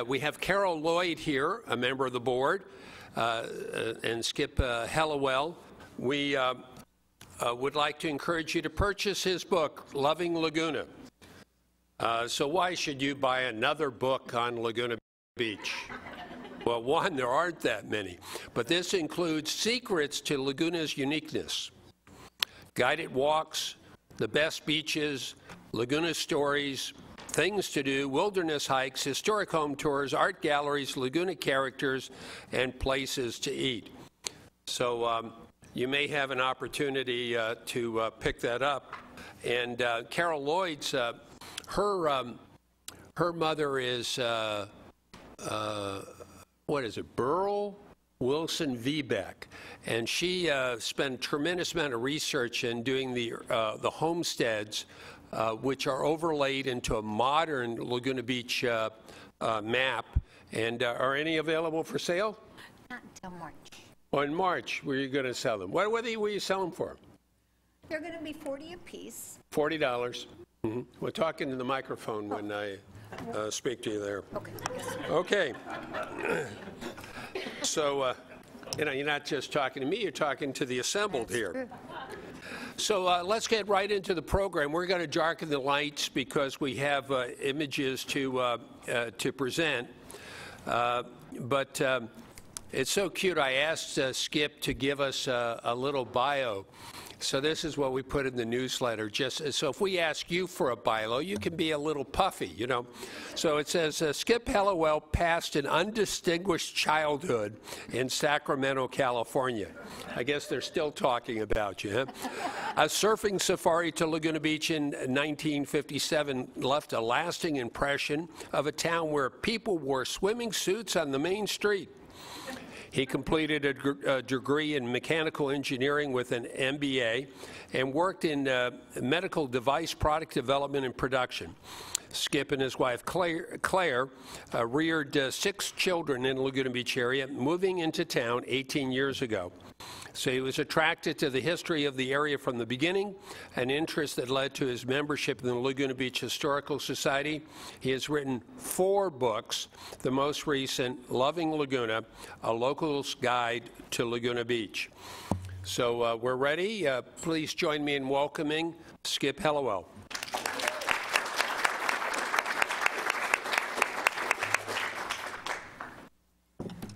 We have Carol Lloyd here, a member of the board, and Skip Hellewell. We would like to encourage you to purchase his book, Loving Laguna. So why should you buy another book on Laguna Beach? Well, one, there aren't that many, but this includes secrets to Laguna's uniqueness, guided walks, the best beaches, Laguna stories, things to do, wilderness hikes, historic home tours, art galleries, Laguna characters, and places to eat. So you may have an opportunity to pick that up. And Carol Lloyd's, her mother is, what is it, Burl Wilson Vbeck, and she spent a tremendous amount of research in doing the homesteads, which are overlaid into a modern Laguna Beach map. And are any available for sale? Not until March. Oh, in March, where are you going to sell them? What will you sell them for? They're going to be $40 a piece. $40. Mm-hmm. We're talking to the microphone when I speak to you there. Okay. Okay. So, you're not just talking to me, you're talking to the assembled here. So let's get right into the program. We're going to darken the lights because we have images to present. But it's so cute. I asked Skip to give us a little bio. So this is what we put in the newsletter. So if we ask you for a bio, you can be a little puffy, you know. So it says, Skip Hellewell passed an undistinguished childhood in Sacramento, California. I guess they're still talking about you, huh? A surfing safari to Laguna Beach in 1957 left a lasting impression of a town where people wore swimming suits on the main street. He completed a degree in mechanical engineering with an MBA and worked in medical device product development and production. Skip and his wife Claire reared 6 children in the Laguna Beach area, moving into town 18 years ago. So he was attracted to the history of the area from the beginning, an interest that led to his membership in the Laguna Beach Historical Society. He has written 4 books, the most recent, Loving Laguna, a local's guide to Laguna Beach. So we're ready. Please join me in welcoming Skip Hellewell.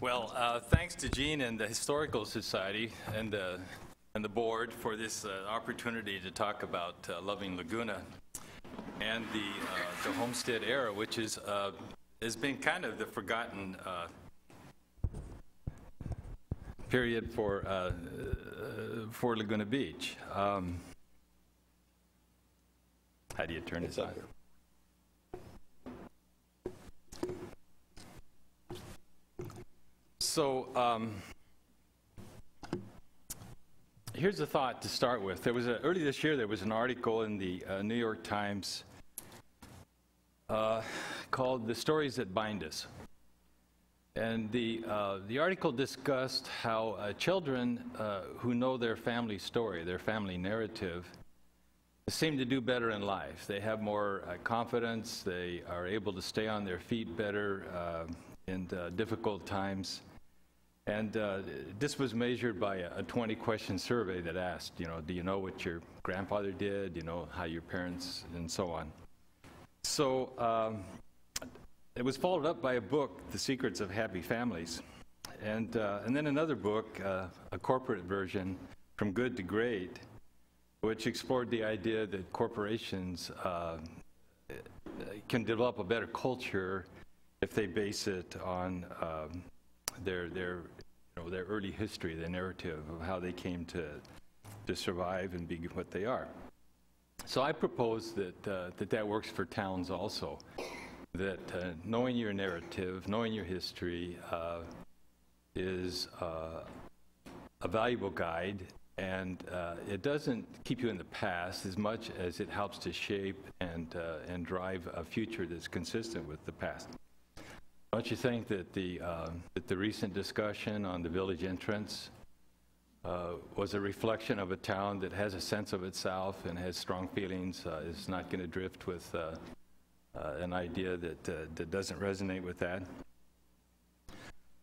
Well, thanks to Gene and the Historical Society and the board for this opportunity to talk about Loving Laguna and the Homestead era, which is has been kind of the forgotten period for Laguna Beach. How do you turn this on? So here's a thought to start with. There was early this year there was an article in the New York Times called "The Stories That Bind Us," and the article discussed how children who know their family story, their family narrative, seem to do better in life. They have more confidence. They are able to stay on their feet better in difficult times. And this was measured by a 20-question survey that asked, you know, do you know what your grandfather did? Do you know how your parents, and so on. So it was followed up by a book, The Secrets of Happy Families. And then another book, a corporate version, From Good to Great, which explored the idea that corporations can develop a better culture if they base it on their early history, their narrative of how they came to survive and be what they are. So I propose that that works for towns also, that knowing your narrative, knowing your history is a valuable guide, and it doesn't keep you in the past as much as it helps to shape and drive a future that's consistent with the past. Don't you think that the recent discussion on the village entrance was a reflection of a town that has a sense of itself and has strong feelings, is not going to drift with an idea that doesn't resonate with that.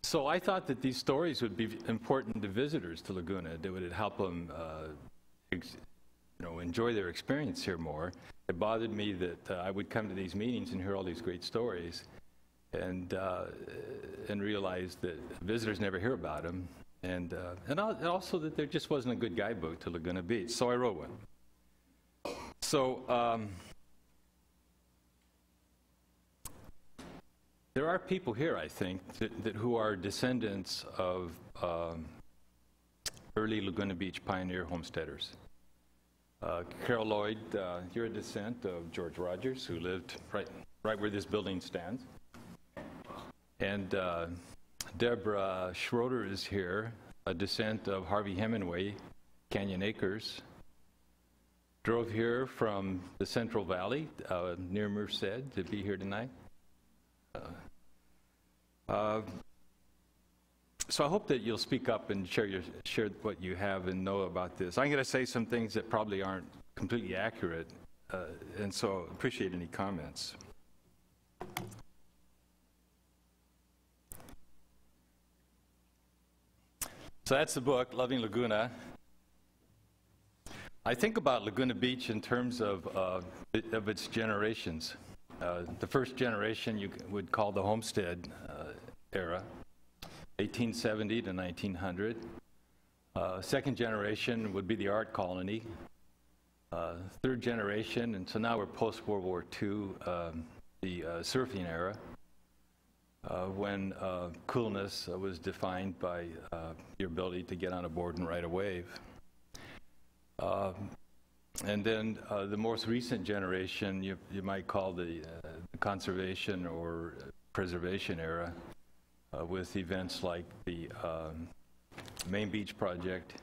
So I thought that these stories would be important to visitors to Laguna, that would help them enjoy their experience here more. It bothered me that I would come to these meetings and hear all these great stories and realize that visitors never hear about them, and also that there just wasn't a good guidebook to Laguna Beach, so I wrote one. So there are people here, I think, who are descendants of early Laguna Beach pioneer homesteaders. Carol Lloyd, you're a descendant of George Rogers, who lived right where this building stands. And Deborah Schroeder is here, a descendant of Harvey Hemingway, Canyon Acres. Drove here from the Central Valley near Merced to be here tonight. So I hope that you'll speak up and share what you have and know about this. I'm going to say some things that probably aren't completely accurate, and so appreciate any comments. So that's the book, Loving Laguna. I think about Laguna Beach in terms of its generations. The first generation you would call the Homestead era, 1870 to 1900. Second generation would be the art colony. Third generation, and so now we're post-World War II, the surfing era, when coolness was defined by your ability to get on a board and ride a wave. And then the most recent generation, you might call the conservation or preservation era, with events like the Main Beach Project,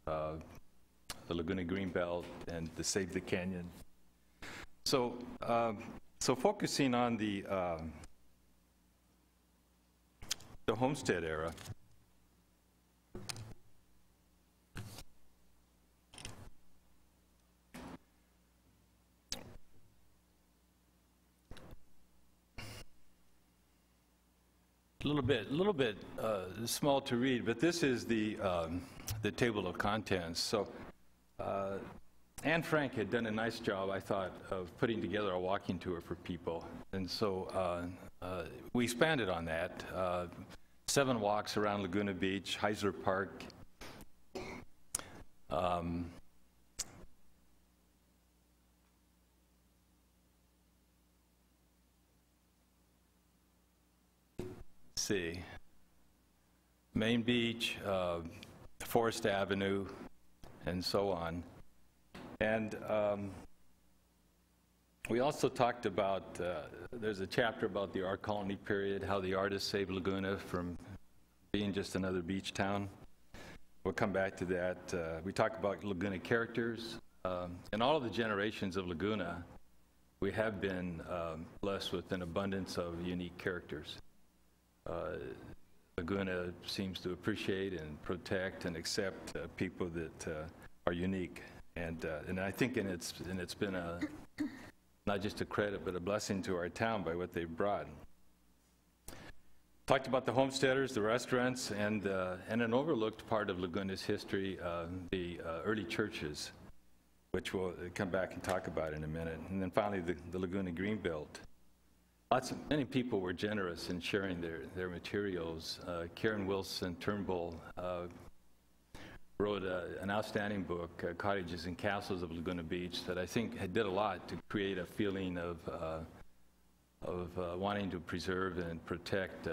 the Laguna Greenbelt, and the Save the Canyon. So focusing on the Homestead era. A little bit small to read, but this is the table of contents. So Anne Frank had done a nice job, I thought, of putting together a walking tour for people, and so we expanded on that. 7 walks around Laguna Beach, Heisler Park. See, Main Beach, Forest Avenue, and so on. And we also talked about, there's a chapter about the art colony period, how the artists saved Laguna from being just another beach town. We'll come back to that. We talk about Laguna characters. In all of the generations of Laguna, we have been blessed with an abundance of unique characters. Laguna seems to appreciate and protect and accept people that are unique, and I think it's been not just a credit but a blessing to our town by what they've brought. Talked about the homesteaders, the restaurants, and an overlooked part of Laguna's history, the early churches, which we'll come back and talk about in a minute, and then finally the Laguna Greenbelt. Many people were generous in sharing their materials. Karen Wilson Turnbull wrote an outstanding book, Cottages and Castles of Laguna Beach, that I think did a lot to create a feeling of wanting to preserve and protect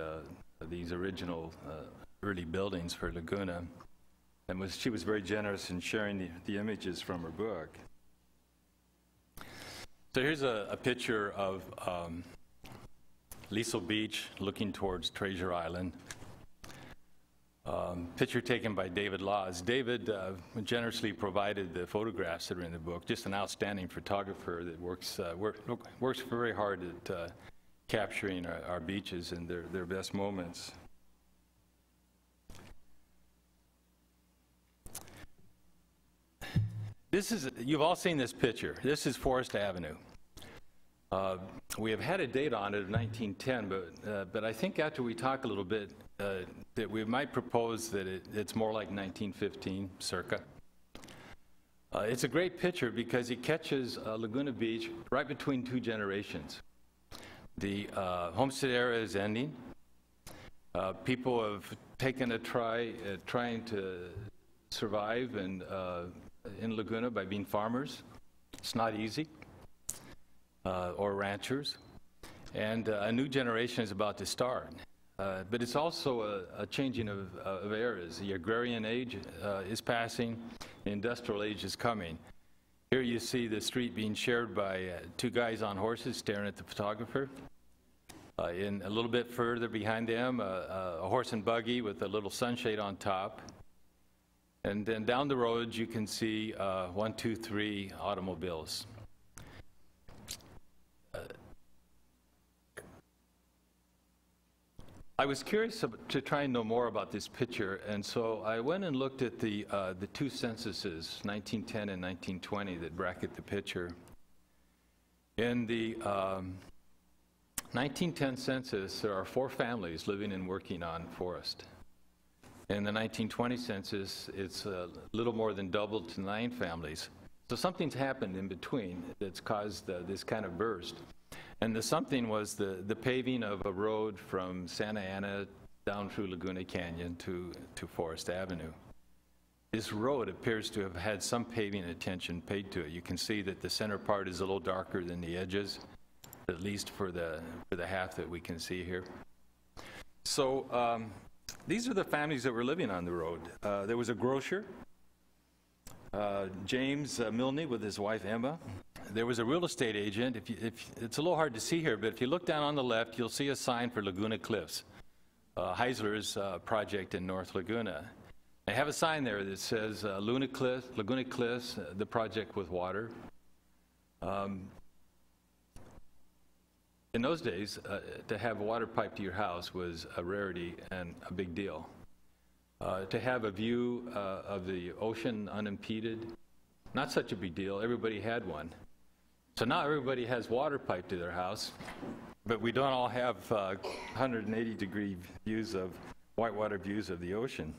these original early buildings for Laguna. And she was very generous in sharing the images from her book. So here's a picture of Liesel Beach looking towards Treasure Island. Picture taken by David Laws. David generously provided the photographs that are in the book. Just an outstanding photographer that works very hard at capturing our beaches and their best moments. You've all seen this picture. This is Forest Avenue. we have had a date on it of 1910, but I think after we talk a little bit, that we might propose that it's more like 1915, circa. It's a great picture because it catches Laguna Beach right between two generations. The Homestead era is ending. People have taken a trying to survive in Laguna by being farmers. It's not easy. Or ranchers. And a new generation is about to start. But it's also a changing of eras. The agrarian age is passing, the industrial age is coming. Here you see the street being shared by two guys on horses staring at the photographer. In a little bit further behind them, a horse and buggy with a little sunshade on top. And then down the road, you can see 1, 2, 3 automobiles. I was curious to try and know more about this picture, and so I went and looked at the two censuses, 1910 and 1920, that bracket the picture. In the 1910 census, there are 4 families living and working on forest. In the 1920 census, it's a little more than doubled to 9 families. So something's happened in between that's caused this kind of burst. And the something was the paving of a road from Santa Ana down through Laguna Canyon to Forest Avenue. This road appears to have had some paving attention paid to it. You can see that the center part is a little darker than the edges, at least for the half that we can see here. So these are the families that were living on the road. There was a grocer, James Milne with his wife Emma. There was a real estate agent. It's a little hard to see here, but if you look down on the left, you'll see a sign for Laguna Cliffs, Heisler's project in North Laguna. They have a sign there that says Laguna Cliffs, the project with water. In those days, to have a water pipe to your house was a rarity and a big deal. To have a view of the ocean unimpeded, not such a big deal. Everybody had one. So now everybody has water pipe to their house, but we don't all have 180-degree views of whitewater views of the ocean.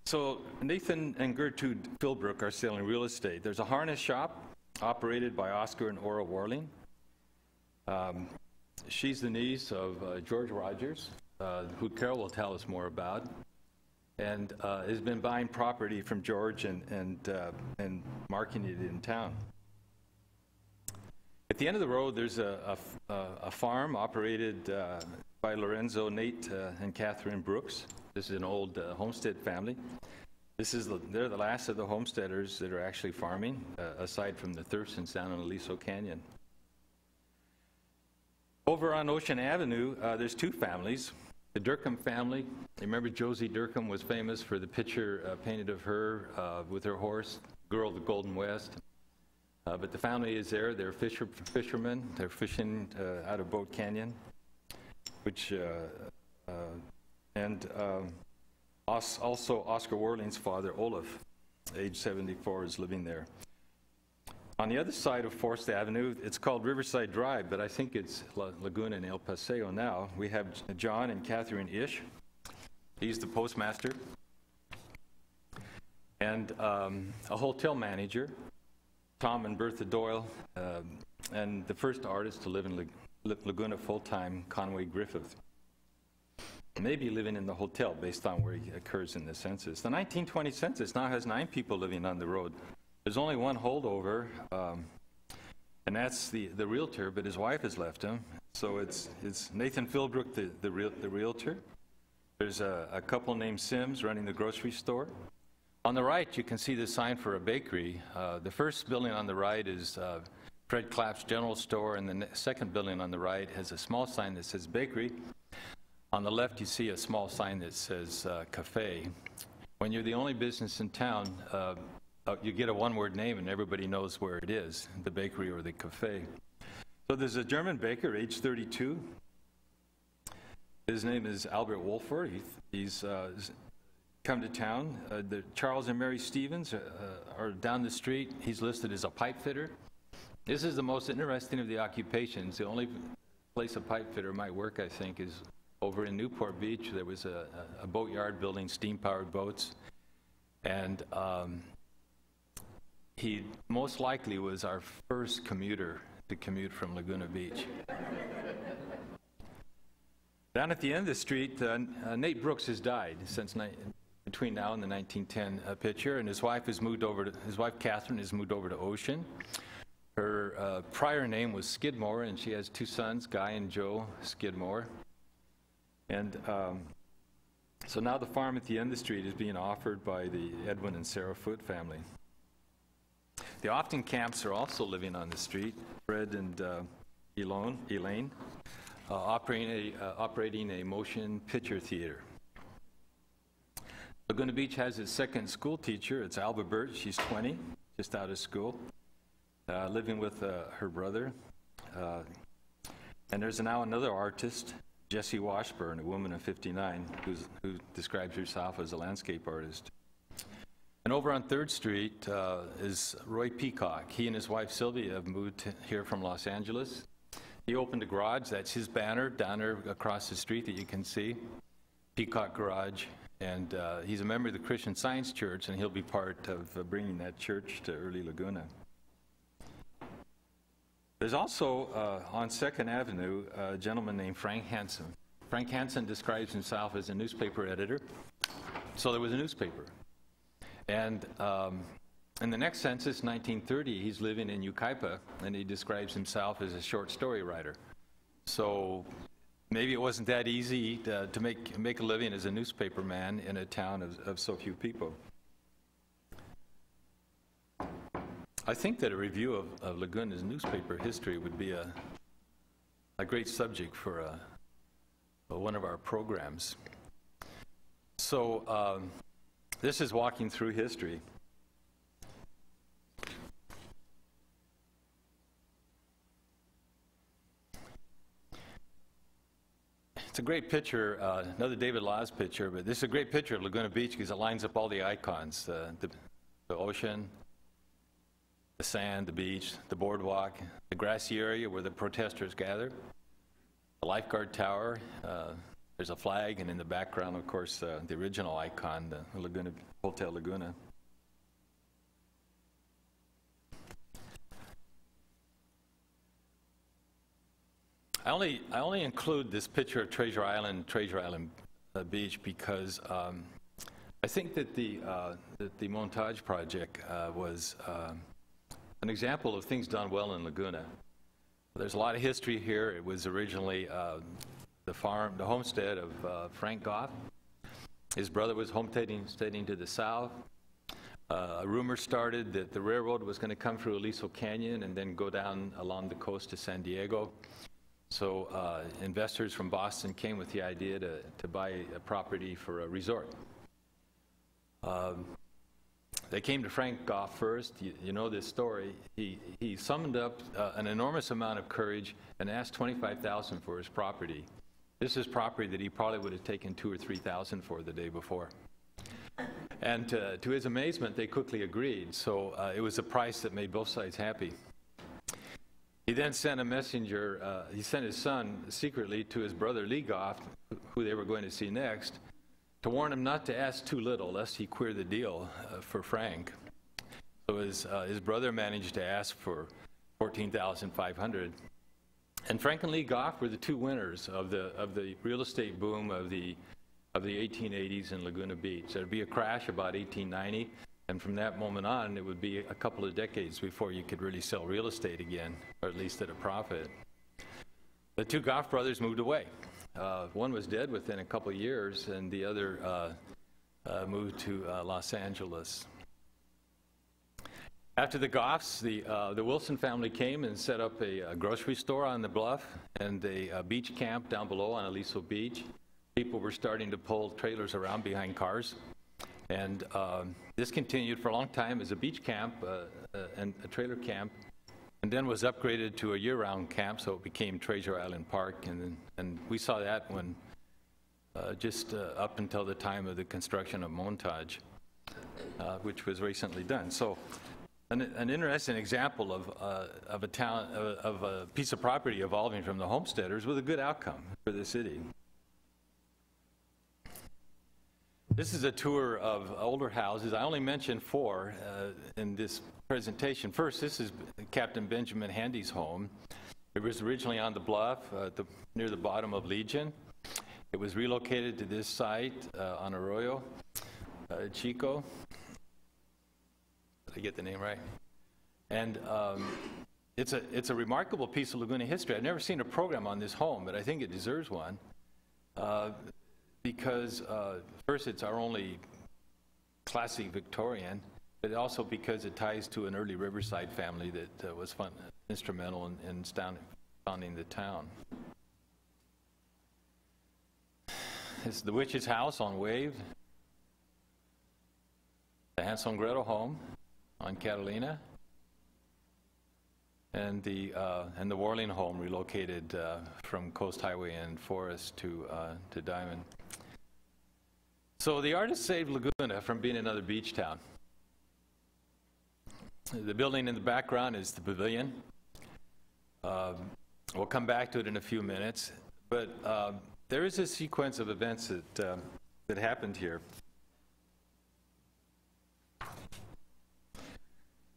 So Nathan and Gertrude Philbrook are selling real estate. There's a harness shop operated by Oscar and Ora Warling. She's the niece of George Rogers, who Carol will tell us more about, and has been buying property from George and marketing it in town. At the end of the road, there's a farm operated by Lorenzo, Nate, and Catherine Brooks. This is an old homestead family. They're the last of the homesteaders that are actually farming, aside from the Thurston's down in Aliso Canyon. Over on Ocean Avenue, there's 2 families. The Durkham family. You remember Josie Durkham was famous for the picture painted of her with her horse, Girl of the Golden West. But the family is there. They're fishermen. They're fishing out of Boat Canyon, also Oscar Warling's father, Olaf, age 74, is living there. On the other side of Forest Avenue, it's called Riverside Drive, but I think it's Laguna and El Paseo now. We have John and Catherine Ish. He's the postmaster. And a hotel manager, Tom and Bertha Doyle, and the first artist to live in Laguna full-time, Conway Griffith. Maybe living in the hotel based on where he occurs in the census. The 1920 census now has 9 people living on the road. There's only one holdover, and that's the realtor, but his wife has left him. So it's Nathan Philbrook, the realtor. There's a couple named Sims running the grocery store. On the right, you can see the sign for a bakery. The first building on the right is Fred Clapp's General Store, and the second building on the right has a small sign that says bakery. On the left, you see a small sign that says cafe. When you're the only business in town, you get a one-word name and everybody knows where it is, the bakery or the cafe. So there's a German baker, age 32. His name is Albert Wolfer. He's come to town. Charles and Mary Stevens are down the street. He's listed as a pipe fitter. This is the most interesting of the occupations. The only place a pipe fitter might work, I think, is over in Newport Beach. There was a boatyard building steam-powered boats, and he most likely was our first commuter to commute from Laguna Beach. Down at the end of the street, Nate Brooks has died between now and the 1910 picture, and his wife Catherine has moved over to Ocean. Her prior name was Skidmore, and she has two sons, Guy and Joe Skidmore. And so now the farm at the end of the street is being offered by the Edwin and Sarah Foote family. The Often Camps are also living on the street. Fred and Elaine, operating a motion picture theater. Laguna Beach has its second school teacher. It's Alba Burt. She's 20, just out of school, living with her brother. And there's now another artist, Jessie Washburn, a woman of 59, who describes herself as a landscape artist. And over on 3rd Street is Roy Peacock. He and his wife Sylvia have moved here from Los Angeles. He opened a garage. That's his banner down there across the street that you can see, Peacock Garage. And he's a member of the Christian Science Church, and he'll be part of bringing that church to early Laguna. There's also, on 2nd Avenue, a gentleman named Frank Hansen. Frank Hansen describes himself as a newspaper editor. So there was a newspaper. And in the next census, 1930, he's living in Yucaipa, and he describes himself as a short story writer. So maybe it wasn't that easy to make a living as a newspaper man in a town of so few people. I think that a review of Laguna's newspaper history would be a great subject for one of our programs. So this is walking through history. It's a great picture, another David Laws picture, but this is a great picture of Laguna Beach because it lines up all the icons, the ocean, the sand, the beach, the boardwalk, the grassy area where the protesters gather, the lifeguard tower, there's a flag, and in the background, of course, the original icon, the Laguna, Hotel Laguna. I only include this picture of Treasure Island Beach because I think that the Montage project was an example of things done well in Laguna. There's a lot of history here. It was originally the homestead of Frank Goff. His brother was homesteading to the south. A rumor started that the railroad was going to come through Aliso Canyon and then go down along the coast to San Diego. So investors from Boston came with the idea to buy a property for a resort. They came to Frank Goff first. You know this story. He summoned up an enormous amount of courage and asked $25,000 for his property. This is property that he probably would have taken $2,000 or $3,000 for the day before. And to his amazement, they quickly agreed. So it was a price that made both sides happy. He then sent a messenger. He sent his son secretly to his brother Lee Goff, who they were going to see next, to warn him not to ask too little, lest he queer the deal for Frank. So his brother managed to ask for $14,500. And Frank and Lee Goff were the two winners of the real estate boom of the 1880s in Laguna Beach. There'd be a crash about 1890, and from that moment on, it would be a couple of decades before you could really sell real estate again, or at least at a profit. The two Goff brothers moved away. One was dead within a couple of years, and the other moved to Los Angeles. After the Goffs, the Wilson family came and set up a grocery store on the bluff and a beach camp down below on Aliso Beach. People were starting to pull trailers around behind cars. And this continued for a long time as a beach camp and a trailer camp, and then was upgraded to a year-round camp, so it became Treasure Island Park. And we saw that when just up until the time of the construction of Montage, which was recently done. So an interesting example of a town, of a piece of property evolving from the Homesteaders with a good outcome for the city. This is a tour of older houses. I only mentioned 4 in this presentation. First, this is Captain Benjamin Handy's home. It was originally on the bluff near the bottom of Legion. It was relocated to this site on Arroyo Chico. Did I get the name right? And it's a remarkable piece of Laguna history. I've never seen a program on this home, but I think it deserves one. Because first, it's our only classic Victorian, but also because it ties to an early Riverside family that was instrumental in founding the town. This is the Witch's House on Wave, the Hansel and Gretel home on Catalina, and the Warling home relocated from Coast Highway and Forest to Diamond. So the artist saved Laguna from being another beach town. The building in the background is the pavilion. We'll come back to it in a few minutes, but there is a sequence of events that happened here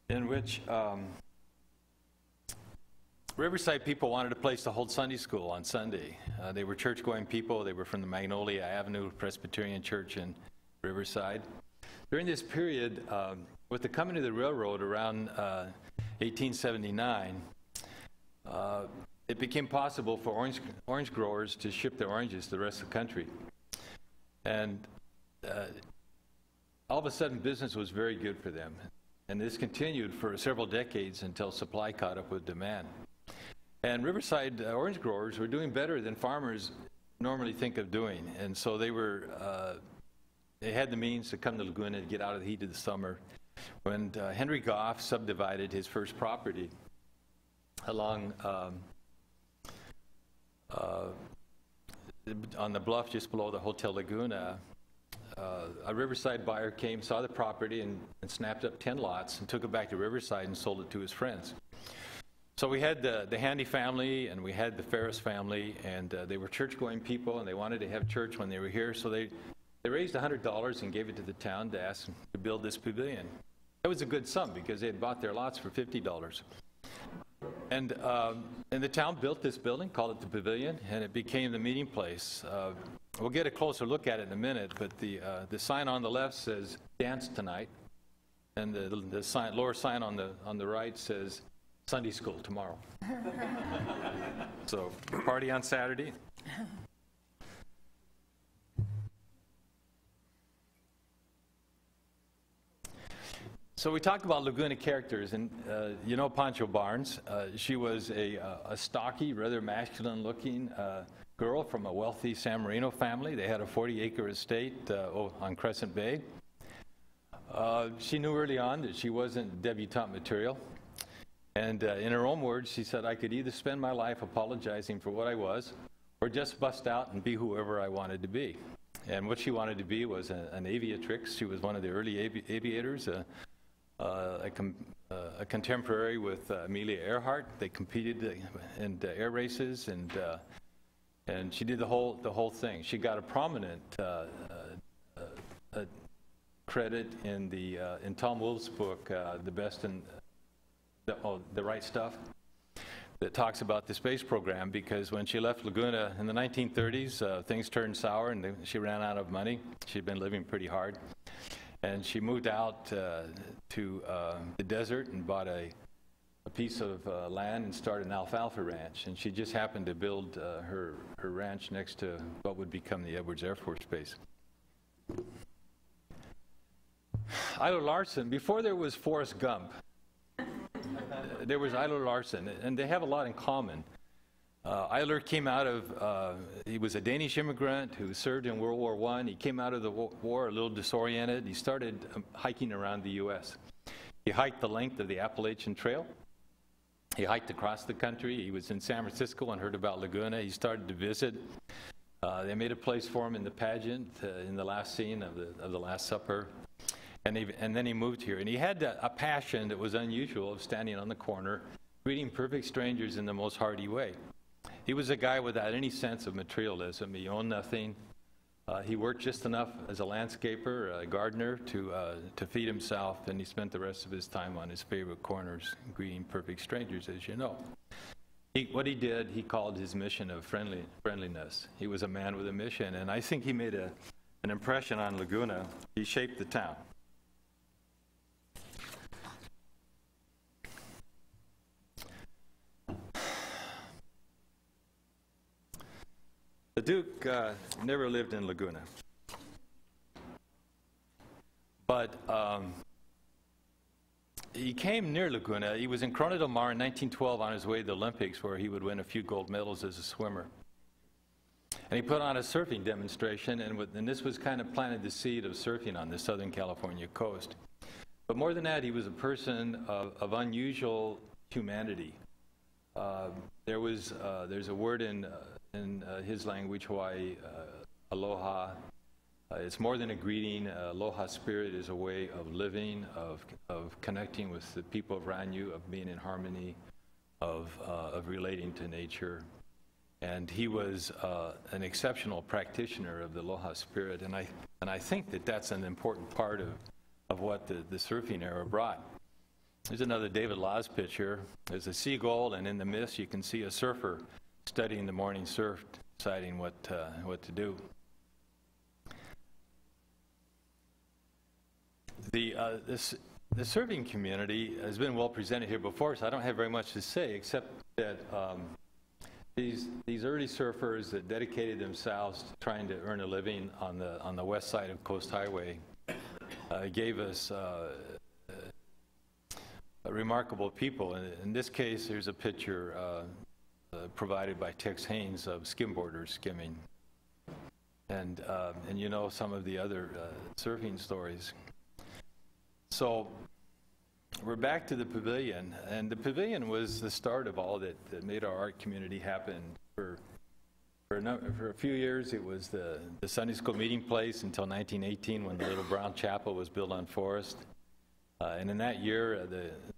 in which Riverside people wanted a place to hold Sunday school on Sunday. They were church-going people. They were from the Magnolia Avenue Presbyterian Church in Riverside. During this period, with the coming of the railroad around 1879, it became possible for orange growers to ship their oranges to the rest of the country. And all of a sudden, business was very good for them. And this continued for several decades until supply caught up with demand. And Riverside orange growers were doing better than farmers normally think of doing. And so they had the means to come to Laguna and get out of the heat of the summer. When Henry Goff subdivided his first property along on the bluff just below the Hotel Laguna, a Riverside buyer came, saw the property, and snapped up 10 lots and took it back to Riverside and sold it to his friends. So we had the Handy family and we had the Ferris family, and they were church-going people, and they wanted to have church when they were here. So they raised $100 and gave it to the town to ask them to build this pavilion. That was a good sum because they had bought their lots for $50. And the town built this building, called it the Pavilion, and it became the meeting place. We'll get a closer look at it in a minute, but the sign on the left says "Dance Tonight," and the lower sign on the right says "Sunday School tomorrow." So party on Saturday. So we talked about Laguna characters, and you know Pancho Barnes. She was a stocky, rather masculine-looking girl from a wealthy San Marino family. They had a 40-acre estate on Crescent Bay. She knew early on that she wasn't debutante material. And in her own words, she said, "I could either spend my life apologizing for what I was, or just bust out and be whoever I wanted to be." And what she wanted to be was an aviatrix. She was one of the early aviators, a contemporary with Amelia Earhart. They competed in air races, and she did the whole thing. She got a prominent credit in Tom Wolfe's book, The Best and the Right Stuff, that talks about the space program, because when she left Laguna in the 1930s, things turned sour and she ran out of money. She'd been living pretty hard. And she moved out to the desert and bought a piece of land and started an alfalfa ranch. And she just happened to build her ranch next to what would become the Edwards Air Force Base. Ilo Larson, before there was Forrest Gump, there was Ilo Larson, and they have a lot in common. Ilo came out of, he was a Danish immigrant who served in World War I. He came out of the war a little disoriented. He started hiking around the U.S. He hiked the length of the Appalachian Trail. He hiked across the country. He was in San Francisco and heard about Laguna. He started to visit. They made a place for him in the pageant in the last scene of the Last Supper. And then he moved here. And he had a passion that was unusual of standing on the corner, greeting perfect strangers in the most hearty way. He was a guy without any sense of materialism. He owned nothing. He worked just enough as a landscaper, a gardener, to feed himself, and he spent the rest of his time on his favorite corners, greeting perfect strangers, as you know. What he did, he called his mission of friendliness. He was a man with a mission, and I think he made an impression on Laguna. He shaped the town. The Duke never lived in Laguna, but he came near Laguna. He was in Corona del Mar in 1912 on his way to the Olympics, where he would win a few gold medals as a swimmer. And he put on a surfing demonstration, and this was kind of planted the seed of surfing on the Southern California coast. But more than that, he was a person of unusual humanity. There's a word in his language, Hawaii, aloha. It's more than a greeting. Aloha spirit is a way of living, of connecting with the people around you, of being in harmony, of relating to nature. And he was an exceptional practitioner of the aloha spirit, and I think that that's an important part of what the surfing era brought. There's another David Laws picture. There's a seagull, and in the mist you can see a surfer studying the morning surf, deciding what to do. The surfing community has been well presented here before, so I don't have very much to say, except that these early surfers that dedicated themselves to trying to earn a living on the west side of Coast Highway gave us remarkable people. In this case, there's a picture provided by Tex Haynes of skimboarders skimming, and you know some of the other surfing stories. So we're back to the pavilion, and the pavilion was the start of all that made our art community happen. For a few years, it was the Sunday school meeting place until 1918, when the little brown chapel was built on Forest. And in that year,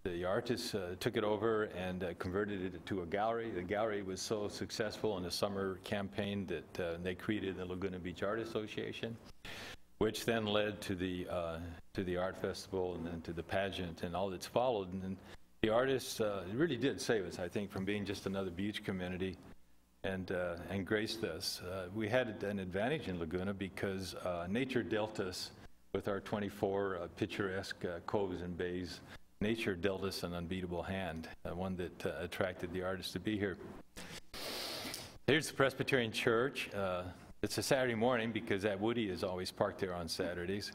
the artists took it over and converted it to a gallery. The gallery was so successful in the summer campaign that they created the Laguna Beach Art Association, which then led to the art festival and then to the pageant and all that's followed. And the artists really did save us, I think, from being just another beach community, and graced us. We had an advantage in Laguna because nature dealt us with our 24 picturesque coves and bays. Nature dealt us an unbeatable hand, one that attracted the artists to be here. Here's the Presbyterian Church. It's a Saturday morning because that Woody is always parked there on Saturdays.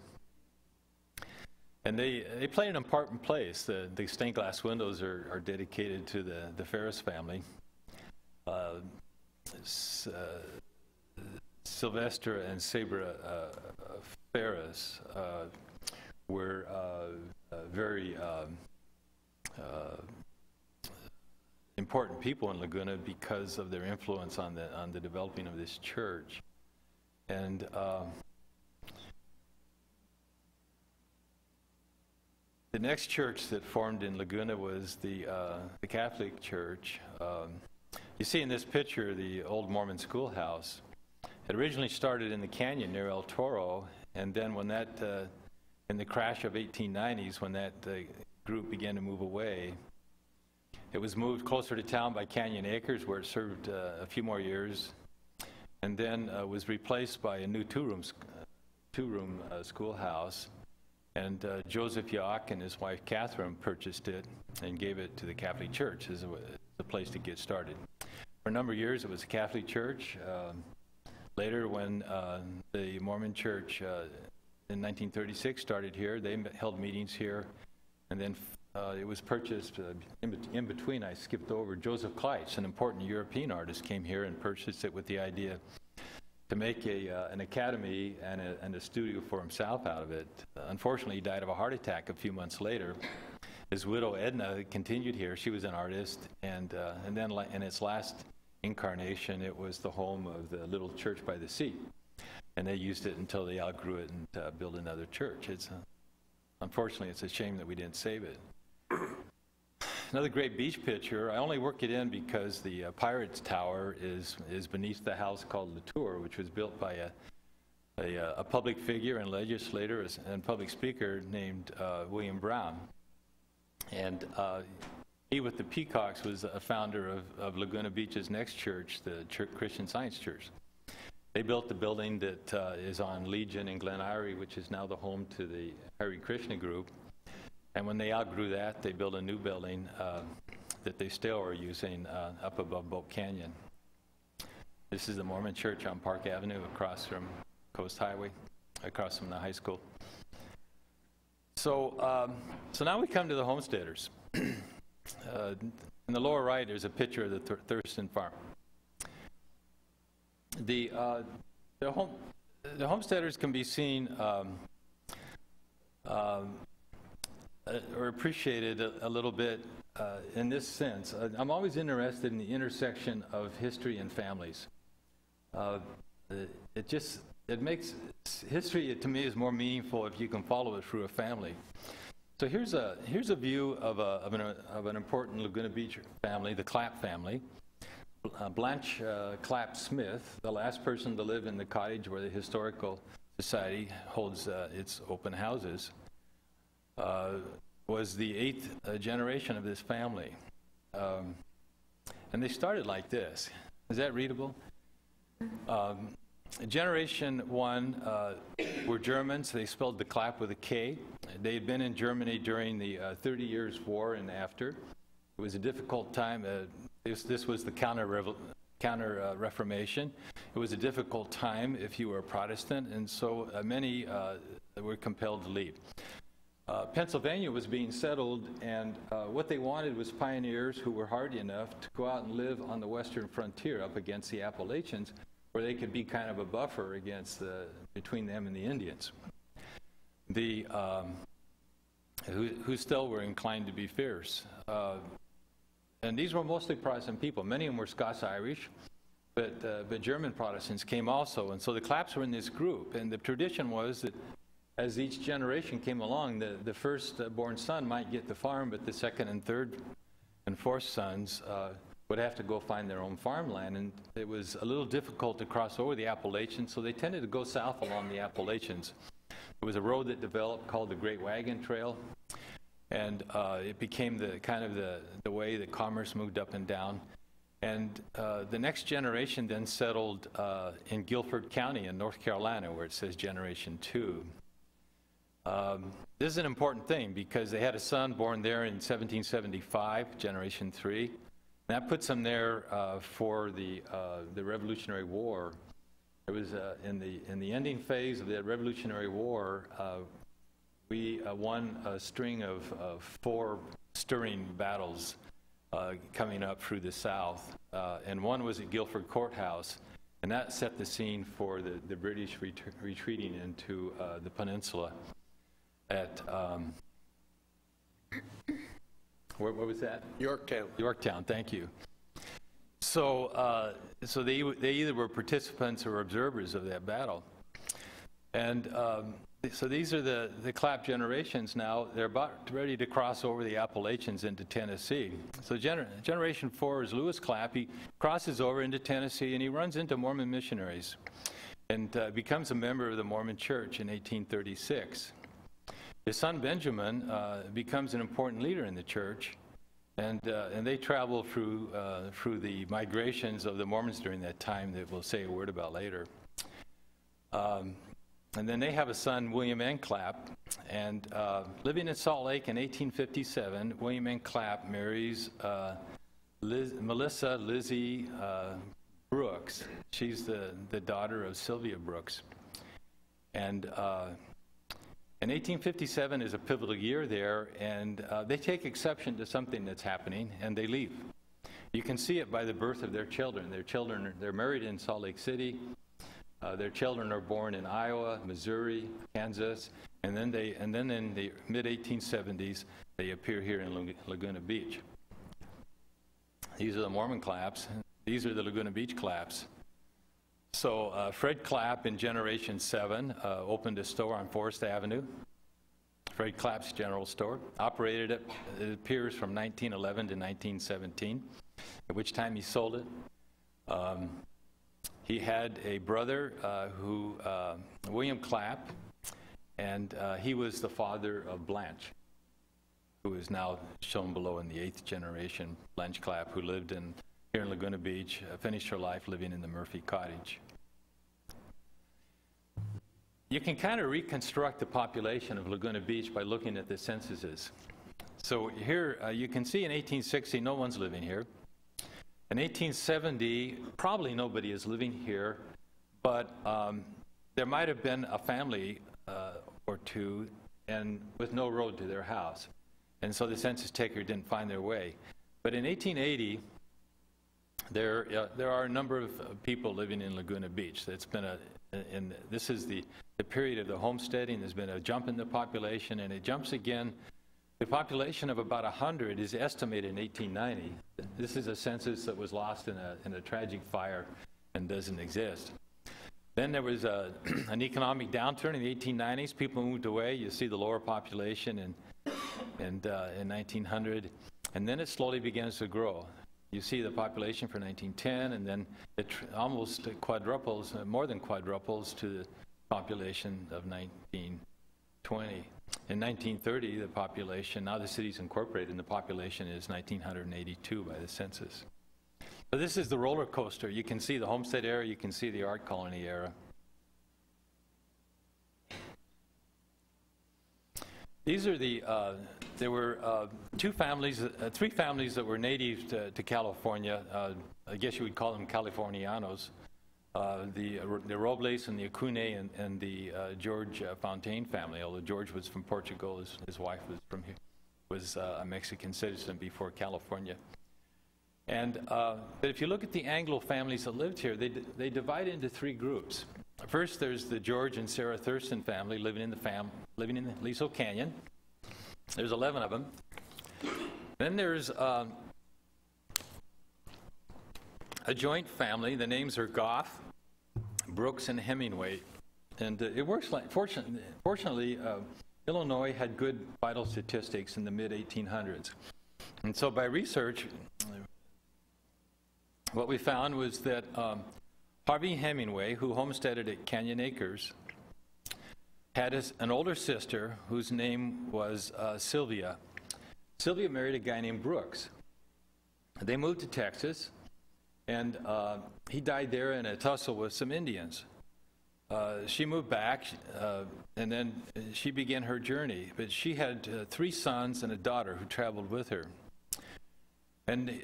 And they play an important place. The stained glass windows are dedicated to the Ferris family. Sylvester and Sabra Ferris were very important people in Laguna because of their influence on the developing of this church. And the next church that formed in Laguna was the Catholic Church. You see in this picture the old Mormon schoolhouse. It originally started in the canyon near El Toro, and then when that, in the crash of 1890s, when that group began to move away, it was moved closer to town by Canyon Acres, where it served a few more years, and then was replaced by a new two-room schoolhouse. And Joseph Yock and his wife Catherine purchased it and gave it to the Catholic Church as a place to get started. For a number of years, it was a Catholic church. Later, when the Mormon Church in 1936 started here, they held meetings here, and then it was purchased. In between, I skipped over. Joseph Kleitz, an important European artist, came here and purchased it with the idea to make an academy and a studio for himself out of it. Unfortunately, he died of a heart attack a few months later. His widow, Edna, continued here. She was an artist, and then in its last incarnation, it was the home of the little church by the sea. And they used it until they outgrew it and built another church. Unfortunately, it's a shame that we didn't save it. Another great beach picture. I only work it in because the Pirates Tower is beneath the house called the Tour, which was built by a public figure and legislator and public speaker named William Brown. And he, with the Peacocks, was a founder of Laguna Beach's next church, the Christian Science Church. They built the building that is on Legion in Glen Eyrie, which is now the home to the Hare Krishna group. And when they outgrew that, they built a new building that they still are using up above Boat Canyon. This is the Mormon church on Park Avenue across from Coast Highway, across from the high school. So now we come to the Homesteaders. In the lower right, there's a picture of the Thurston Farm. The Homesteaders can be seen or appreciated a little bit in this sense. I'm always interested in the intersection of history and families. It makes history, to me, is more meaningful if you can follow it through a family. So here's a view of an important Laguna Beach family, the Clapp family. Blanche Clapp Smith, the last person to live in the cottage where the Historical Society holds its open houses, was the 8th generation of this family. And they started like this. Is that readable? Generation 1 were Germans. They spelled the Clapp with a K. They had been in Germany during the 30 Years' War and after. It was a difficult time. This was the counter-Reformation. It was a difficult time if you were a Protestant, and so many were compelled to leave. Pennsylvania was being settled, and what they wanted was pioneers who were hardy enough to go out and live on the western frontier up against the Appalachians, where they could be kind of a buffer against between them and the Indians, who still were inclined to be fierce. And these were mostly Protestant people. Many of them were Scots-Irish, but German Protestants came also. And so the Clapps were in this group. And the tradition was that as each generation came along, the first-born son might get the farm, but the second and third and fourth sons would have to go find their own farmland. And it was a little difficult to cross over the Appalachians, so they tended to go south along the Appalachians. There was a road that developed called the Great Wagon Trail. And it became the way that commerce moved up and down. And the next generation then settled in Guilford County in North Carolina, where it says Generation 2. This is an important thing because they had a son born there in 1775, Generation 3. And that puts them there for the Revolutionary War. It was in the ending phase of the Revolutionary War. We won a string of 4 stirring battles coming up through the South, and one was at Guilford Courthouse, and that set the scene for the British retreating into the peninsula at, where was that? Yorktown. Yorktown, thank you. So, they either were participants or observers of that battle. And so these are the Clapp generations now. They're about ready to cross over the Appalachians into Tennessee. So Generation 4 is Lewis Clapp. He crosses over into Tennessee, and he runs into Mormon missionaries and becomes a member of the Mormon Church in 1836. His son Benjamin becomes an important leader in the church, and they travel through the migrations of the Mormons during that time that we'll say a word about later. And then they have a son, William N. Clapp, and living in Salt Lake in 1857, William N. Clapp marries Melissa Lizzie Brooks. She's the daughter of Sylvia Brooks. And in 1857 is a pivotal year there, and they take exception to something that's happening, and they leave. You can see it by the birth of their children. They're married in Salt Lake City. Their children are born in Iowa, Missouri, Kansas, and then in the mid-1870s, they appear here in Laguna Beach. These are the Mormon Clapps. These are the Laguna Beach Clapps. So Fred Clapp in Generation 7 opened a store on Forest Avenue. Fred Clapp's General Store. Operated it, it appears, from 1911 to 1917, at which time he sold it. He had a brother William Clapp, and he was the father of Blanche, who is now shown below in the 8th generation, Blanche Clapp, who lived here in Laguna Beach, finished her life living in the Murphy Cottage. You can kind of reconstruct the population of Laguna Beach by looking at the censuses. So here you can see in 1860 no one's living here. In 1870 probably nobody is living here, but there might have been a family or two and with no road to their house. And so the census taker didn't find their way. But in 1880, there are a number of people living in Laguna Beach. It's been this is the period of the homesteading. There's been a jump in the population, and it jumps again. The population of about 100 is estimated in 1890. This is a census that was lost in a tragic fire and doesn't exist. Then there was an economic downturn in the 1890s. People moved away. You see the lower population in 1900, and then it slowly begins to grow. You see the population for 1910, and then it almost quadruples, more than quadruples, to the population of 1920. In 1930, the population, now the city's incorporated, and the population is 1,982 by the census. So this is the roller coaster. You can see the Homestead era, you can see the art colony era. These are there were three families that were native to California. I guess you would call them Californianos. The Robles and the Acune and the George Fontaine family, although George was from Portugal, his wife was from here, was a Mexican citizen before California. And but if you look at the Anglo families that lived here, they divide into three groups. First, there's the George and Sarah Thurston family living in the Liso Canyon. There's 11 of them. Then there's a joint family. The names are Goff, Brooks, and Hemingway. And it works like, fortunately, Illinois had good vital statistics in the mid-1800s. And so by research, what we found was that Harvey Hemingway, who homesteaded at Canyon Acres, had an older sister whose name was Sylvia. Sylvia married a guy named Brooks. They moved to Texas, and he died there in a tussle with some Indians. She moved back, and then she began her journey. But she had 3 sons and a daughter who traveled with her. And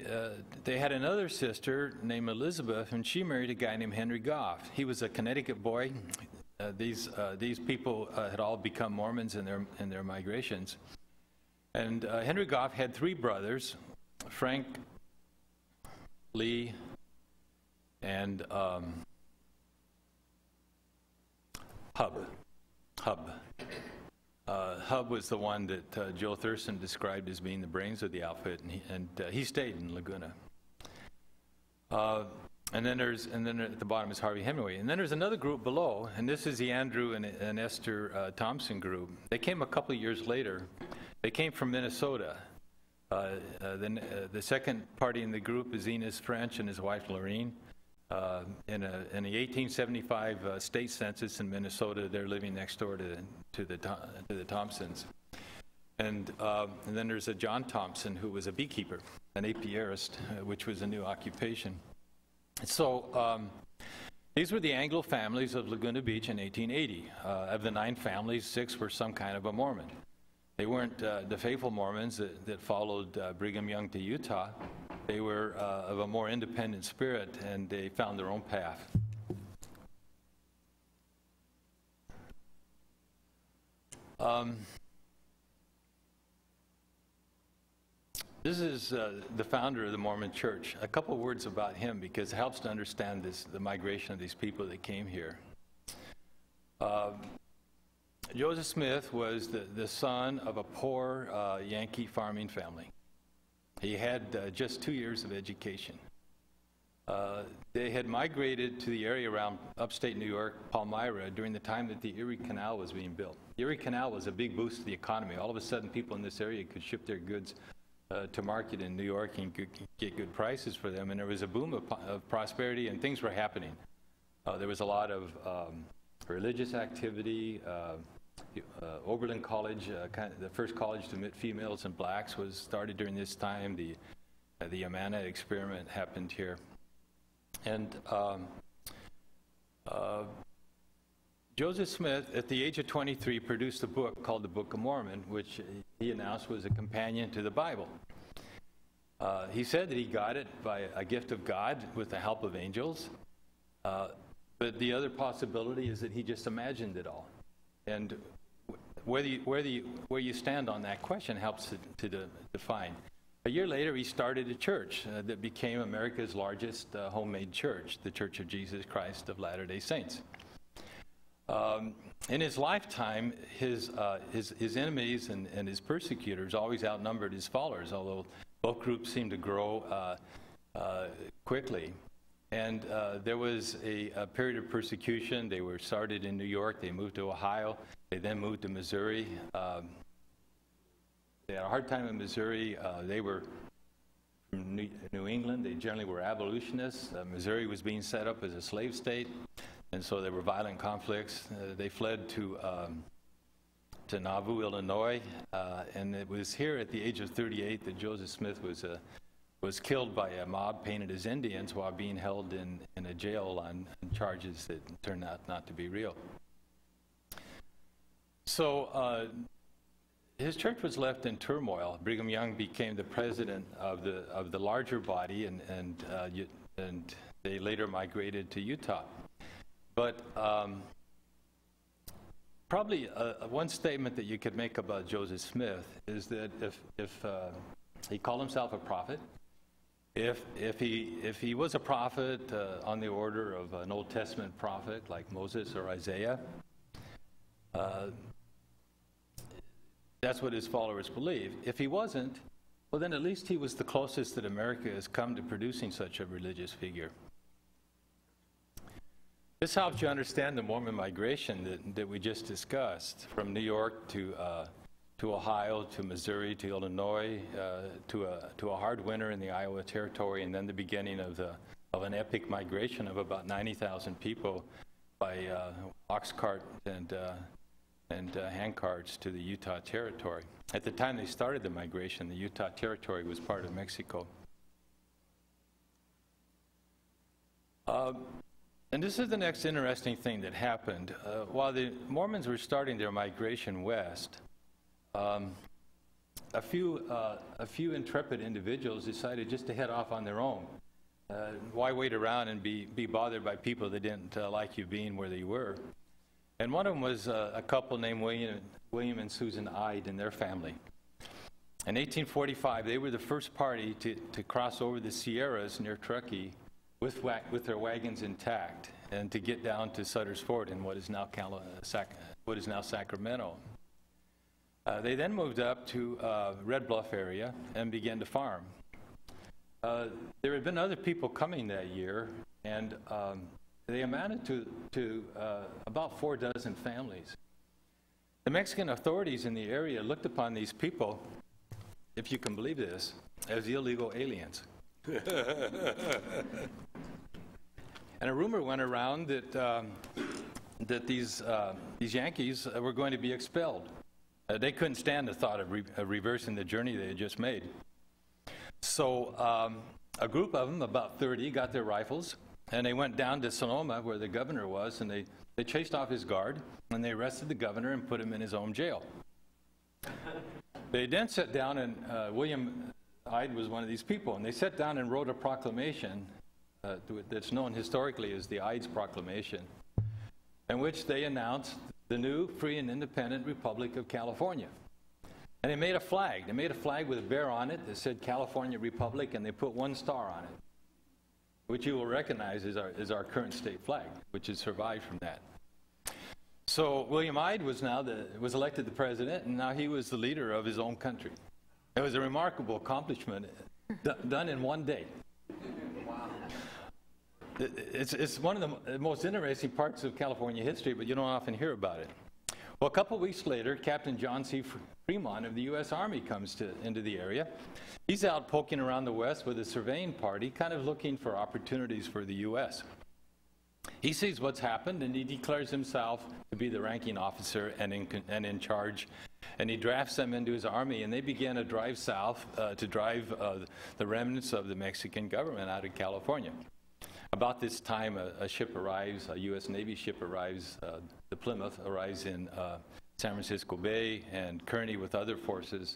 they had another sister named Elizabeth, and she married a guy named Henry Goff. He was a Connecticut boy. These people had all become Mormons in their migrations. And Henry Goff had 3 brothers, Frank, Lee, and Hub. Hub was the one that Joe Thurston described as being the brains of the outfit, and he stayed in Laguna. And then at the bottom is Harvey Hemingway. And then there's another group below, and this is the Andrew and Esther Thompson group. They came a couple of years later. They came from Minnesota. The second party in the group is Enos French and his wife Lorene. In the 1875 state census in Minnesota, they're living next door to the Thompsons. And then there's a John Thompson, who was a beekeeper, an apiarist, which was a new occupation. So these were the Anglo families of Laguna Beach in 1880. Of the 9 families, 6 were some kind of a Mormon. They weren't the faithful Mormons that followed Brigham Young to Utah. They were of a more independent spirit, and they found their own path. This is the founder of the Mormon Church. A couple words about him, because it helps to understand the migration of these people that came here. Joseph Smith was the son of a poor Yankee farming family. He had just 2 years of education. They had migrated to the area around upstate New York, Palmyra, during the time that the Erie Canal was being built. The Erie Canal was a big boost to the economy. All of a sudden, people in this area could ship their goods to market in New York and get good prices for them, and there was a boom of prosperity, and things were happening. There was a lot of religious activity. Oberlin College, the first college to admit females and blacks, was started during this time. The Amana experiment happened here. And Joseph Smith, at the age of 23, produced a book called the Book of Mormon, which he announced was a companion to the Bible. He said that he got it by a gift of God with the help of angels, but the other possibility is that he just imagined it all. And where you stand on that question helps to define. A year later, he started a church that became America's largest homemade church, the Church of Jesus Christ of Latter-day Saints. In his lifetime, his enemies and his persecutors always outnumbered his followers, although both groups seemed to grow quickly. And there was a period of persecution. They were started in New York. They moved to Ohio. They then moved to Missouri. They had a hard time in Missouri. They were from New England. They generally were abolitionists. Missouri was being set up as a slave state, and so there were violent conflicts. They fled to Nauvoo, Illinois, and it was here at the age of 38 that Joseph Smith was killed by a mob painted as Indians while being held in a jail on charges that turned out not to be real. So his church was left in turmoil. Brigham Young became the president of the larger body, and they later migrated to Utah. But probably one statement that you could make about Joseph Smith is that if he called himself a prophet, if he was a prophet on the order of an Old Testament prophet like Moses or Isaiah, that's what his followers believe. If he wasn't, well, then at least he was the closest that America has come to producing such a religious figure. This helps you understand the Mormon migration that we just discussed, from New York to Ohio, to Missouri, to Illinois, to a hard winter in the Iowa Territory, and then the beginning of an epic migration of about 90,000 people by ox cart and hand carts to the Utah Territory. At the time they started the migration, the Utah Territory was part of Mexico. And this is the next interesting thing that happened. While the Mormons were starting their migration west, a few intrepid individuals decided just to head off on their own. Why wait around and be bothered by people that didn't like you being where they were? And one of them was a couple named William and Susan Ide and their family. In 1845, they were the first party to cross over the Sierras near Truckee with their wagons intact and to get down to Sutter's Fort in what is now Sacramento. They then moved up to Red Bluff area and began to farm. There had been other people coming that year, and they amounted to about 4 dozen families. The Mexican authorities in the area looked upon these people, if you can believe this, as illegal aliens. And a rumor went around that these Yankees were going to be expelled. They couldn't stand the thought of reversing the journey they had just made. So a group of them, about 30, got their rifles, and they went down to Sonoma, where the governor was, and they chased off his guard, and they arrested the governor and put him in his own jail. They then sat down, and William Ide was one of these people, and they sat down and wrote a proclamation that's known historically as the Ides Proclamation, in which they announced the new free and independent Republic of California. And they made a flag. They made a flag with a bear on it that said California Republic, and they put 1 star on it, which you will recognize as our current state flag, which has survived from that. So William Ide was elected the president, and now he was the leader of his own country. It was a remarkable accomplishment done in one day. It's one of the most interesting parts of California history, but you don't often hear about it. Well, a couple weeks later, Captain John C. Fremont of the U.S. Army comes into the area. He's out poking around the west with a surveying party, kind of looking for opportunities for the U.S. He sees what's happened, and he declares himself to be the ranking officer and in charge. And he drafts them into his army, and they begin a drive south to drive the remnants of the Mexican government out of California. About this time, a ship arrives, a U.S. Navy ship arrives, the Plymouth arrives in San Francisco Bay, and Kearny, with other forces,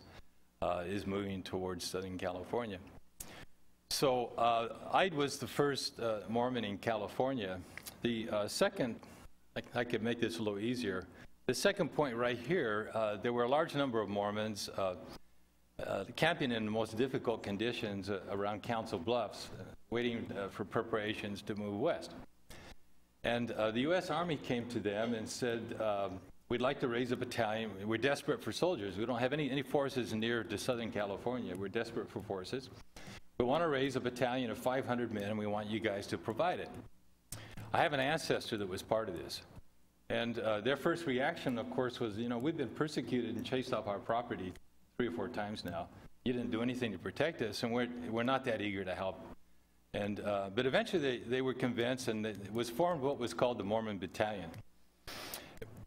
is moving towards Southern California. So Ide was the first Mormon in California. The second, I could make this a little easier. The second point right here, there were a large number of Mormons camping in the most difficult conditions around Council Bluffs, waiting for preparations to move west. And the U.S. Army came to them and said, we'd like to raise a battalion. We're desperate for soldiers. We don't have any forces near to Southern California. We're desperate for forces. We want to raise a battalion of 500 men, and we want you guys to provide it. I have an ancestor that was part of this. And their first reaction, of course, was, we've been persecuted and chased off our property 3 or 4 times now. You didn't do anything to protect us, and we're not that eager to help. And but eventually they were convinced, and it was formed what was called the Mormon Battalion.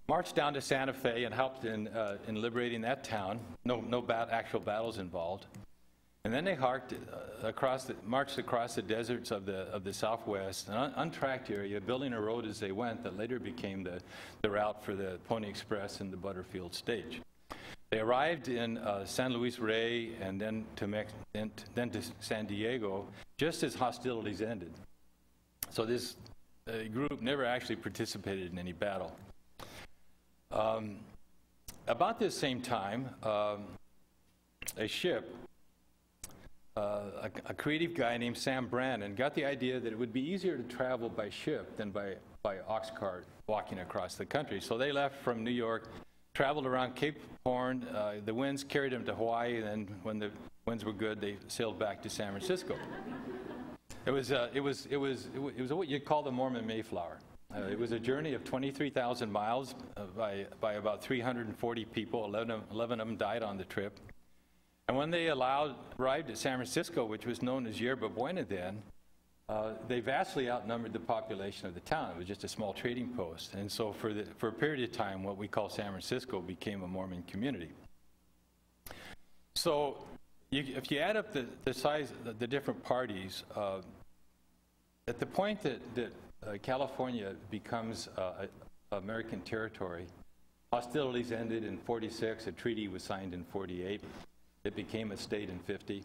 Marched down to Santa Fe and helped in liberating that town. No actual battles involved. And then they marched across the deserts of the Southwest, an untracked area, building a road as they went that later became the route for the Pony Express and the Butterfield stage. They arrived in San Luis Rey and then to San Diego just as hostilities ended. So this group never actually participated in any battle. About this same time, a ship, a creative guy named Sam Brannan got the idea that it would be easier to travel by ship than by ox cart walking across the country. So they left from New York, traveled around Cape Horn. The winds carried them to Hawaii, and then when the winds were good, they sailed back to San Francisco. It was what you'd call the Mormon Mayflower. It was a journey of 23,000 miles by about 340 people. 11 of them died on the trip. And when they arrived at San Francisco, which was known as Yerba Buena then, they vastly outnumbered the population of the town. It was just a small trading post. And so for a period of time, what we call San Francisco became a Mormon community. So if you add up the size of the different parties, at the point that California becomes American territory, hostilities ended in 46, a treaty was signed in 48. It became a state in 50.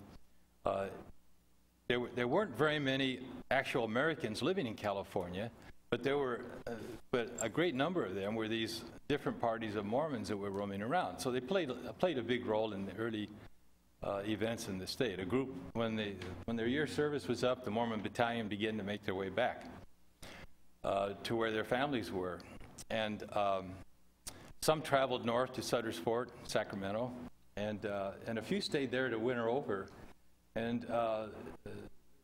There weren't very many actual Americans living in California, but but a great number of them were these different parties of Mormons that were roaming around. So they played a big role in the early events in the state. A group, when their year service was up, the Mormon Battalion began to make their way back to where their families were, and some traveled north to Sutter's Fort, Sacramento. And a few stayed there to winter over. And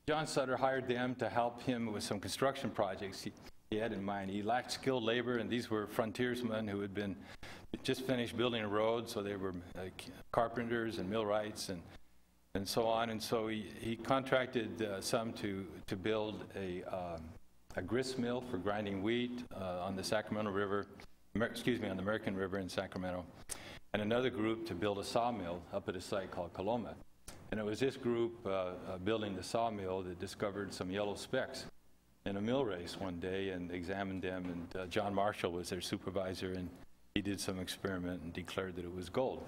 John Sutter hired them to help him with some construction projects he had in mind. He lacked skilled labor, and these were frontiersmen who had just finished building a road, so they were carpenters and millwrights and so on. And so he contracted some to build a grist mill for grinding wheat on the Sacramento River, on the American River in Sacramento, and another group to build a sawmill up at a site called Coloma. And it was this group building the sawmill that discovered some yellow specks in a mill race one day and examined them. And John Marshall was their supervisor, and he did some experiment and declared that it was gold.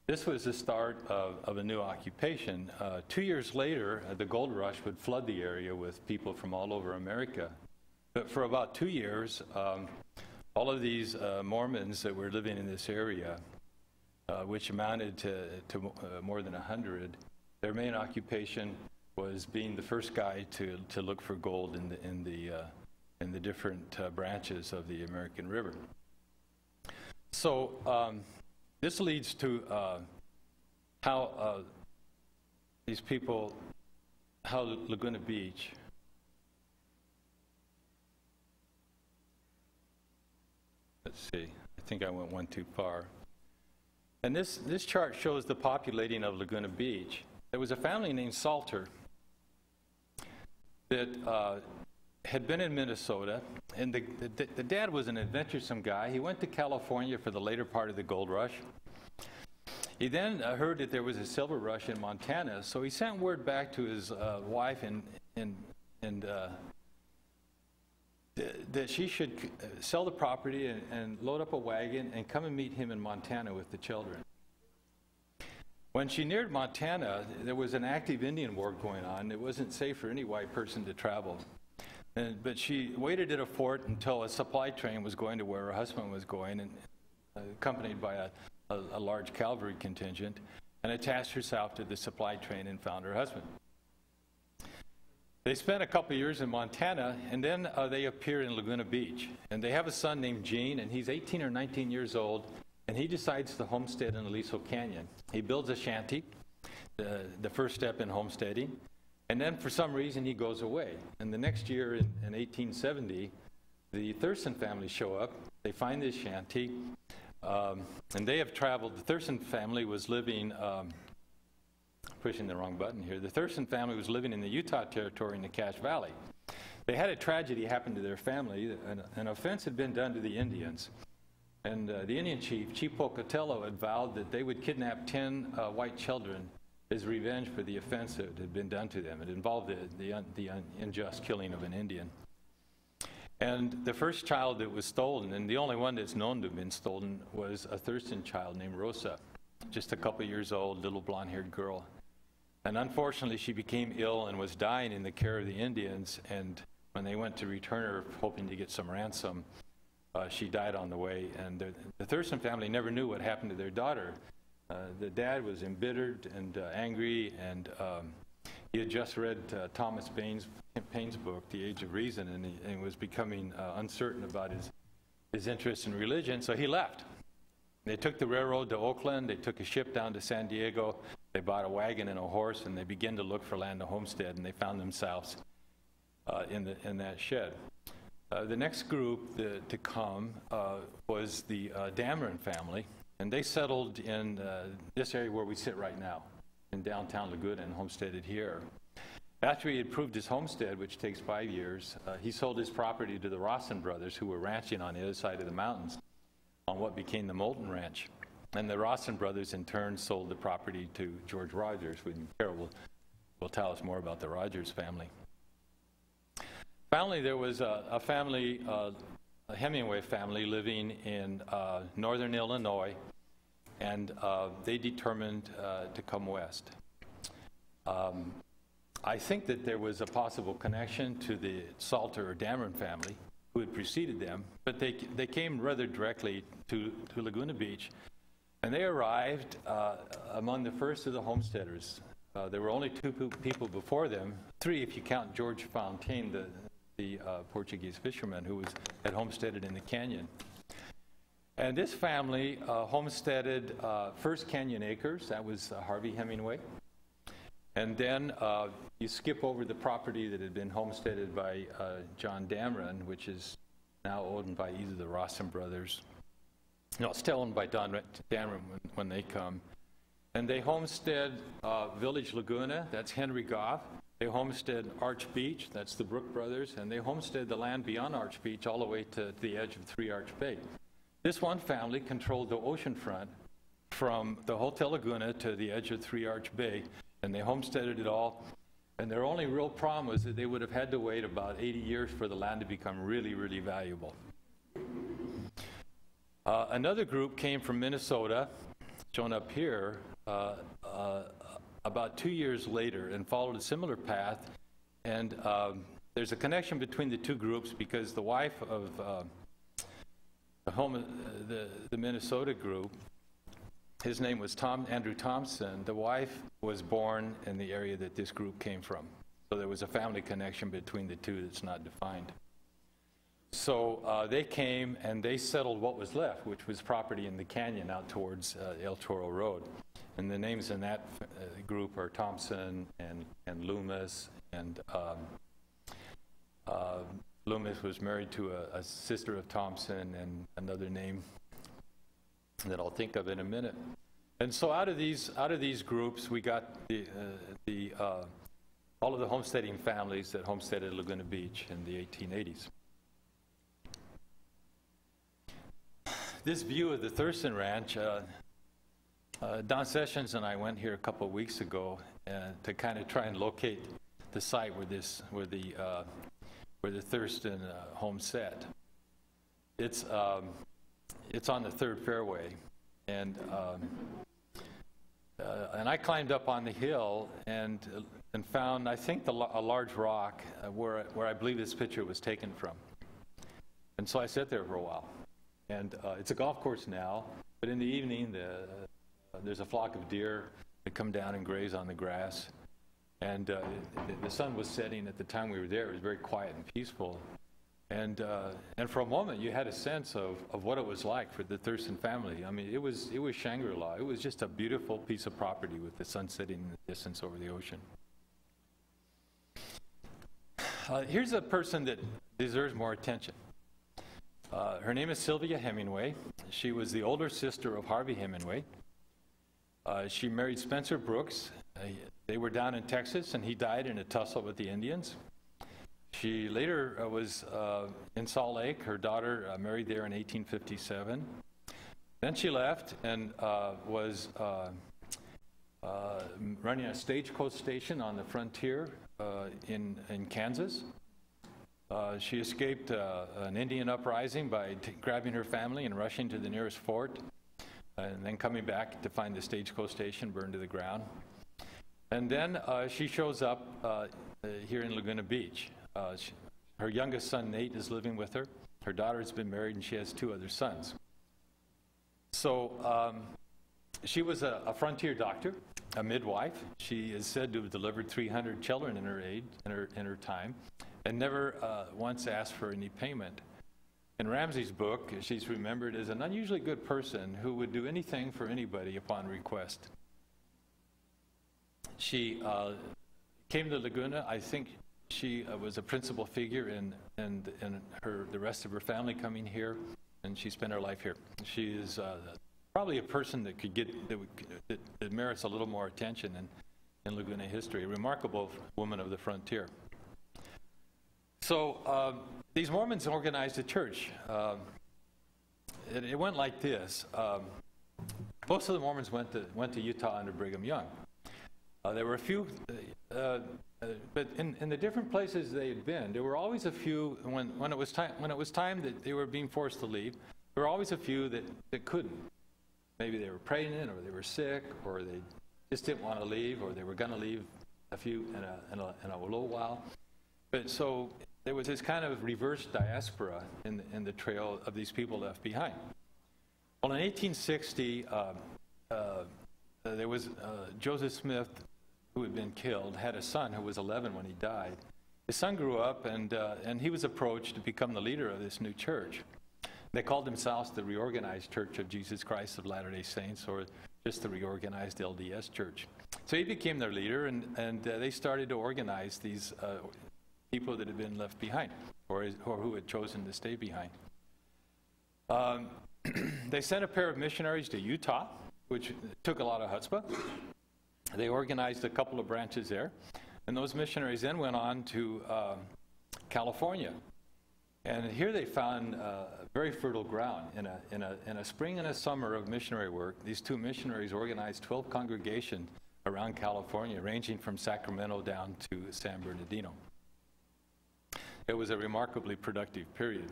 This was the start of a new occupation. 2 years later, the gold rush would flood the area with people from all over America. But for about 2 years, all of these Mormons that were living in this area, which amounted to more than 100, their main occupation was being the first guy to look for gold in the different branches of the American River. So this leads to how these people, how Laguna Beach Okay, I think I went one too far. And this chart shows the populating of Laguna Beach. There was a family named Salter that had been in Minnesota, and the dad was an adventuresome guy. He went to California for the later part of the gold rush. He then heard that there was a silver rush in Montana, so he sent word back to his wife and that she should sell the property and load up a wagon and come and meet him in Montana with the children. When she neared Montana, there was an active Indian war going on. It wasn't safe for any white person to travel. But she waited at a fort until a supply train was going to where her husband was going, and accompanied by a large cavalry contingent, and attached herself to the supply train and found her husband. They spent a couple years in Montana, and then they appear in Laguna Beach. And they have a son named Gene, and he's 18 or 19 years old, and he decides to homestead in Aliso Canyon. He builds a shanty, the first step in homesteading, and then for some reason he goes away. And the next year, in 1870, the Thurston family show up. They find this shanty, and they have traveled. The Thurston family was living, pushing the wrong button here. The Thurston family was living in the Utah Territory in the Cache Valley. They had a tragedy happen to their family. An offense had been done to the Indians. And the Indian Chief Pocatello, had vowed that they would kidnap 10 white children as revenge for the offense that had been done to them. It involved the unjust killing of an Indian. And the first child that was stolen, and the only one that's known to have been stolen, was a Thurston child named Rosa, just a couple years old, little blonde-haired girl. And unfortunately, she became ill and was dying in the care of the Indians, and when they went to return her, hoping to get some ransom, she died on the way. And the Thurston family never knew what happened to their daughter. The dad was embittered and angry, and he had just read Thomas Paine's book, The Age of Reason, and was becoming uncertain about his interest in religion, so he left. They took the railroad to Oakland, they took a ship down to San Diego, they bought a wagon and a horse, and they began to look for land to homestead, and they found themselves in that shed. The next group to come was the Dameron family, and they settled in this area where we sit right now, in downtown Laguna, and homesteaded here. After he had proved his homestead, which takes 5 years, he sold his property to the Rawson brothers, who were ranching on the other side of the mountains on what became the Moulton Ranch. And the Rawson brothers, in turn, sold the property to George Rogers. Carol will tell us more about the Rogers family. Finally, there was a family, a Hemingway family, living in northern Illinois, and they determined to come west. I think that there was a possible connection to the Salter or Dameron family, who had preceded them, but they came rather directly to Laguna Beach, and they arrived among the first of the homesteaders. There were only 2 people before them, 3 if you count George Fontaine, the Portuguese fisherman who had homesteaded in the canyon. And this family homesteaded first Canyon Acres. That was Harvey Hemingway. And then you skip over the property that had been homesteaded by John Dameron, which is now owned by either the Rawson brothers. No, it's still owned by Don Dameron when they come. And they homestead Village Laguna, that's Henry Goff. They homestead Arch Beach, that's the Brook brothers. And they homestead the land beyond Arch Beach all the way to the edge of Three Arch Bay. This one family controlled the ocean front from the Hotel Laguna to the edge of Three Arch Bay. And they homesteaded it all. And their only real problem was that they would have had to wait about 80 years for the land to become really, really valuable. Another group came from Minnesota, shown up here, about 2 years later, and followed a similar path. And there's a connection between the 2 groups, because the wife of the Minnesota group, his name was Andrew Thompson. The wife was born in the area that this group came from. So there was a family connection between the 2 that's not defined. So they came and they settled what was left, which was property in the canyon out towards El Toro Road. And the names in that group are Thompson and Loomis and Loomis was married to a sister of Thompson and another name that I'll think of in a minute. And so out of these groups, we got all of the homesteading families that homesteaded Laguna Beach in the 1880s. This view of the Thurston Ranch, Don Sessions and I went here a couple of weeks ago to kind of try and locate the site where the Thurston home set. It's on the third fairway, and I climbed up on the hill and found, I think, a large rock where I believe this picture was taken from. And so I sat there for a while. And it's a golf course now, but in the evening there's a flock of deer that come down and graze on the grass. And the sun was setting at the time we were there. It was very quiet and peaceful. And for a moment, you had a sense of what it was like for the Thurston family. I mean, it was Shangri-La. It was just a beautiful piece of property with the sun setting in the distance over the ocean. Here's a person that deserves more attention. Her name is Sylvia Hemingway. She was the older sister of Harvey Hemingway. She married Spencer Brooks. They were down in Texas, and he died in a tussle with the Indians. She later was in Salt Lake. Her daughter married there in 1857. Then she left and was running a stagecoach station on the frontier in Kansas. She escaped an Indian uprising by grabbing her family and rushing to the nearest fort, and then coming back to find the stagecoach station burned to the ground. And then she shows up here in Laguna Beach. Her youngest son, Nate, is living with her. Her daughter has been married, and she has 2 other sons. So she was a frontier doctor, a midwife. She is said to have delivered 300 children in her time, and never once asked for any payment. In Ramsey's book, she's remembered as an unusually good person who would do anything for anybody upon request. She came to Laguna. I think she was a principal figure in the rest of her family coming here, and she spent her life here. She is probably a person that that merits a little more attention in Laguna history. A remarkable woman of the frontier. So these Mormons organized a church. It went like this. Most of the Mormons went to Utah under Brigham Young. There were a few, but in the different places they had been, there were always a few. When it was time that they were being forced to leave, there were always a few that couldn't. Maybe they were pregnant, or they were sick, or they just didn't want to leave, or they were going to leave a few in a little while. But so there was this kind of reverse diaspora in the trail of these people left behind. Well, in 1860, there was Joseph Smith, who had been killed, had a son who was 11 when he died. His son grew up, and he was approached to become the leader of this new church. They called themselves the Reorganized Church of Jesus Christ of Latter-day Saints, or just the Reorganized LDS Church. So he became their leader, and they started to organize these people that had been left behind, or who had chosen to stay behind. They sent a pair of missionaries to Utah, which took a lot of chutzpah. They organized a couple of branches there, and those missionaries then went on to California. And here they found very fertile ground. In a spring and a summer of missionary work, these 2 missionaries organized 12 congregations around California, ranging from Sacramento down to San Bernardino. It was a remarkably productive period.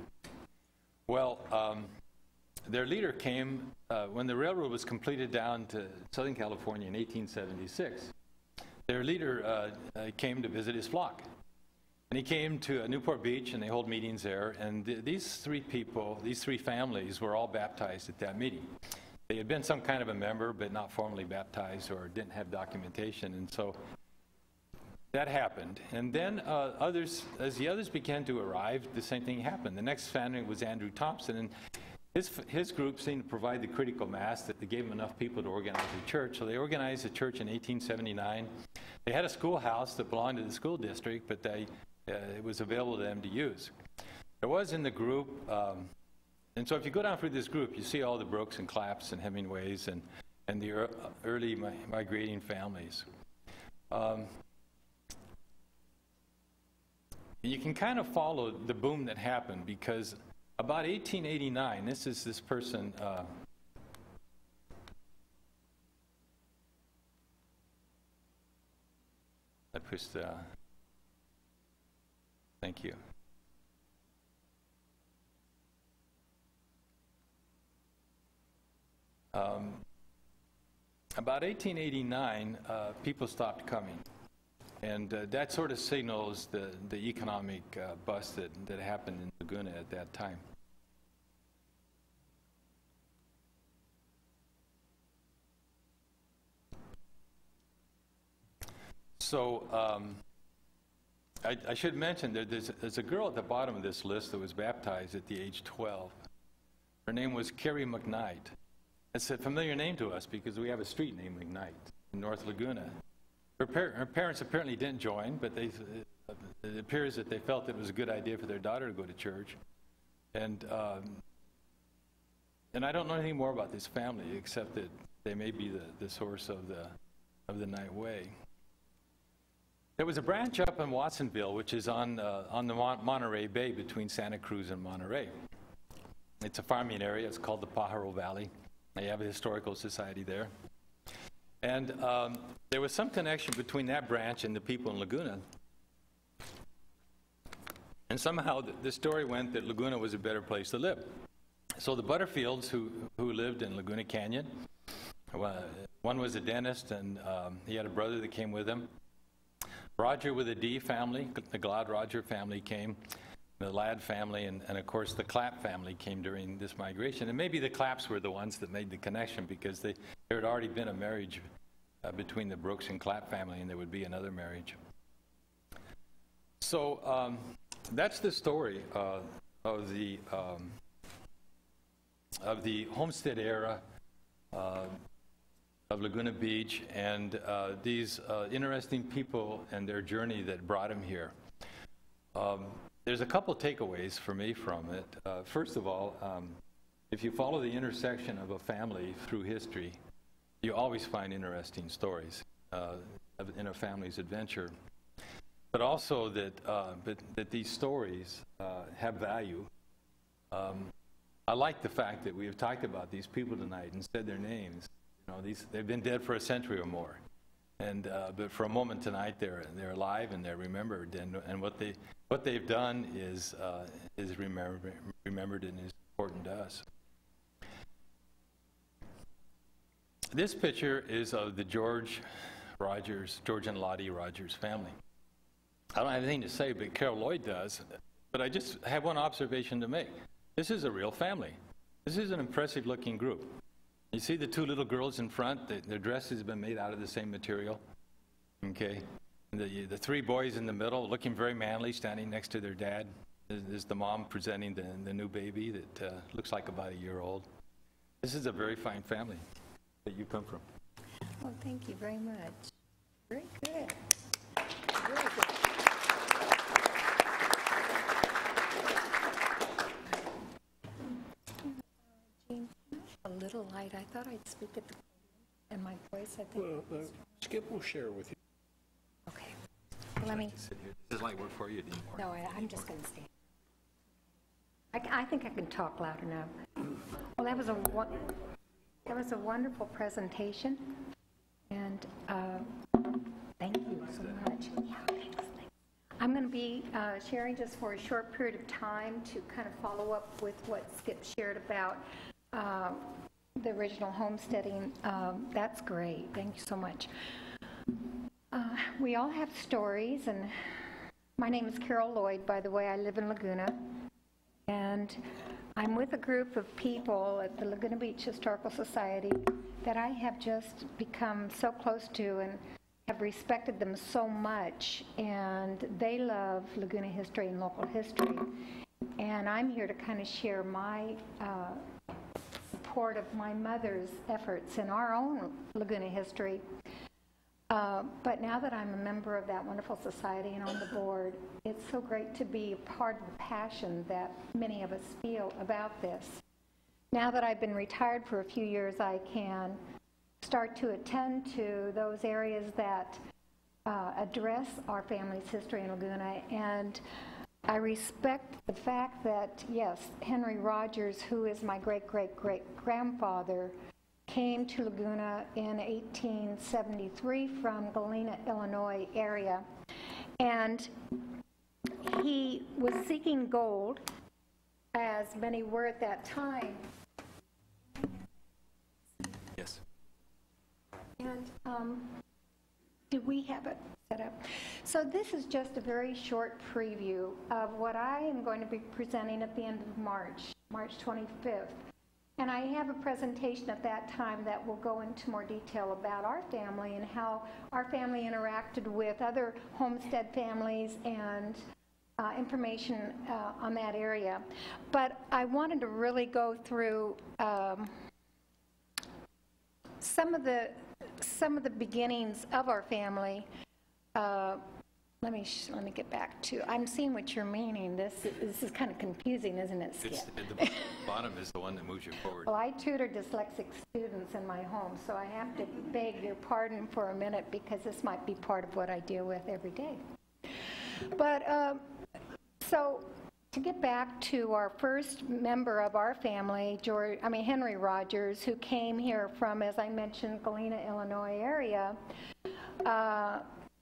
Well, their leader came when the railroad was completed down to Southern California in 1876. Their leader came to visit his flock. And he came to Newport Beach, and they hold meetings there. And these 3 people, these 3 families, were all baptized at that meeting. They had been some kind of a member, but not formally baptized or didn't have documentation. And so that happened. And then as the others began to arrive, the same thing happened. The next family was Andrew Thompson, and his group seemed to provide the critical mass that they gave him enough people to organize a church. So they organized a church in 1879. They had a schoolhouse that belonged to the school district, but it was available to them to use. there was in the group, and so if you go down through this group, you see all the Brooks and Clapps and Hemingways and the early migrating families. You can kind of follow the boom that happened, because about 1889, this is this person, I pushed, thank you. About 1889, people stopped coming. And that sort of signals the economic bust that happened in Laguna at that time. So I should mention that there's a girl at the bottom of this list that was baptized at the age 12. Her name was Carrie McKnight. It's a familiar name to us because we have a street named McKnight in North Laguna. Her parents apparently didn't join, but it appears that they felt it was a good idea for their daughter to go to church. And I don't know anything more about this family except that they may be the source of the Night Way. There was a branch up in Watsonville, which is on the Monterey Bay between Santa Cruz and Monterey. It's a farming area. It's called the Pajaro Valley. They have a historical society there. And there was some connection between that branch and the people in Laguna. And somehow the story went that Laguna was a better place to live. So the Butterfields, who lived in Laguna Canyon, one was a dentist, and he had a brother that came with him. Roger with a D family, the Glad Roger family came. The Ladd family, and of course the Clapp family came during this migration. And maybe the Clapps were the ones that made the connection, because there had already been a marriage between the Brooks and Clapp family, and there would be another marriage. So that's the story of the Homestead era of Laguna Beach, and these interesting people and their journey that brought them here. There's a couple takeaways for me from it. First of all, if you follow the intersection of a family through history, you always find interesting stories in a family's adventure. But also that these stories have value. I like the fact that we have talked about these people tonight and said their names. You know, they've been dead for a century or more. And but for a moment tonight, they're alive and they're remembered, and what they've done is remembered and is important to us. This picture is of the George and Lottie Rogers family. I don't have anything to say, but Carol Lloyd does. But I just have one observation to make. This is a real family. This is an impressive-looking group. You see the two little girls in front? Their dresses have been made out of the same material. Okay. And the three boys in the middle, looking very manly, standing next to their dad. Is the mom presenting the new baby that looks like about a year old. This is a very fine family that you come from. Well, thank you very much. Very good. Very good. Jean, a little light. I thought I'd speak at the podium, and my voice, I think. Well, Skip will share with you. Okay. Let me. Sit here. Does light work for you anymore? No, I'm just going to stand. I think I can talk loud enough. Well, that was a wonderful presentation, and thank you so much. Yeah, thanks. I'm going to be sharing just for a short period of time to kind of follow up with what Skip shared about the original homesteading. That's great. Thank you so much. We all have stories, and my name is Carol Lloyd, by the way. I live in Laguna, and I'm with a group of people at the Laguna Beach Historical Society that I have just become so close to and have respected them so much, and they love Laguna history and local history. And I'm here to kind of share my support of my mother's efforts in our own Laguna history. But now that I'm a member of that wonderful society and on the board, it's so great to be a part of the passion that many of us feel about this. Now that I've been retired for a few years, I can start to attend to those areas that address our family's history in Laguna, and I respect the fact that, yes, Henry Rogers, who is my great-great-great-grandfather, came to Laguna in 1873 from Galena, Illinois area, and he was seeking gold, as many were at that time. Yes. And do we have it set up? So this is just a very short preview of what I am going to be presenting at the end of March 25th. And I have a presentation at that time that will go into more detail about our family and how our family interacted with other homestead families and information on that area. But I wanted to really go through some of the beginnings of our family. Let me get back to. I'm seeing what you're meaning. This is kind of confusing, isn't it, Skip? The bottom is the one that moves you forward. Well, I tutor dyslexic students in my home, so I have to beg your pardon for a minute because this might be part of what I deal with every day. But so to get back to our first member of our family, Henry Rogers, who came here from, as I mentioned, Galena, Illinois area.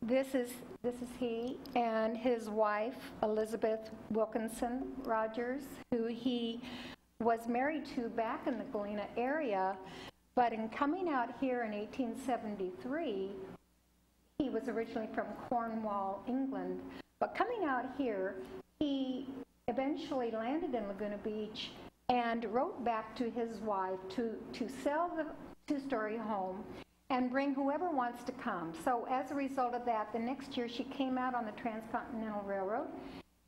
This is he and his wife, Elizabeth Wilkinson Rogers, who he was married to back in the Galena area, but in coming out here in 1873, he was originally from Cornwall, England, but coming out here, he eventually landed in Laguna Beach and wrote back to his wife to sell the two-story home and bring whoever wants to come. So as a result of that, the next year she came out on the Transcontinental Railroad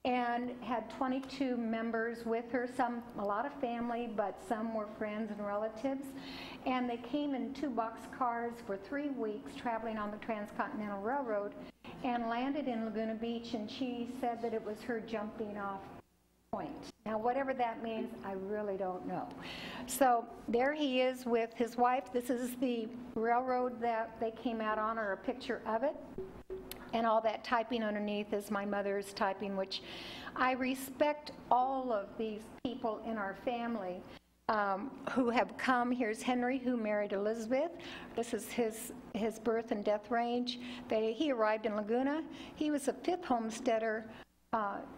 and had 22 members with her, a lot of family, but some were friends and relatives. And they came in 2 boxcars for 3 weeks traveling on the Transcontinental Railroad and landed in Laguna Beach, and she said that it was her jumping off point. Now, whatever that means, I really don't know. So there he is with his wife. This is the railroad that they came out on, or a picture of it. And all that typing underneath is my mother's typing, which I respect all of these people in our family who have come. Here's Henry, who married Elizabeth. This is his birth and death range. He arrived in Laguna. He was the 5th homesteader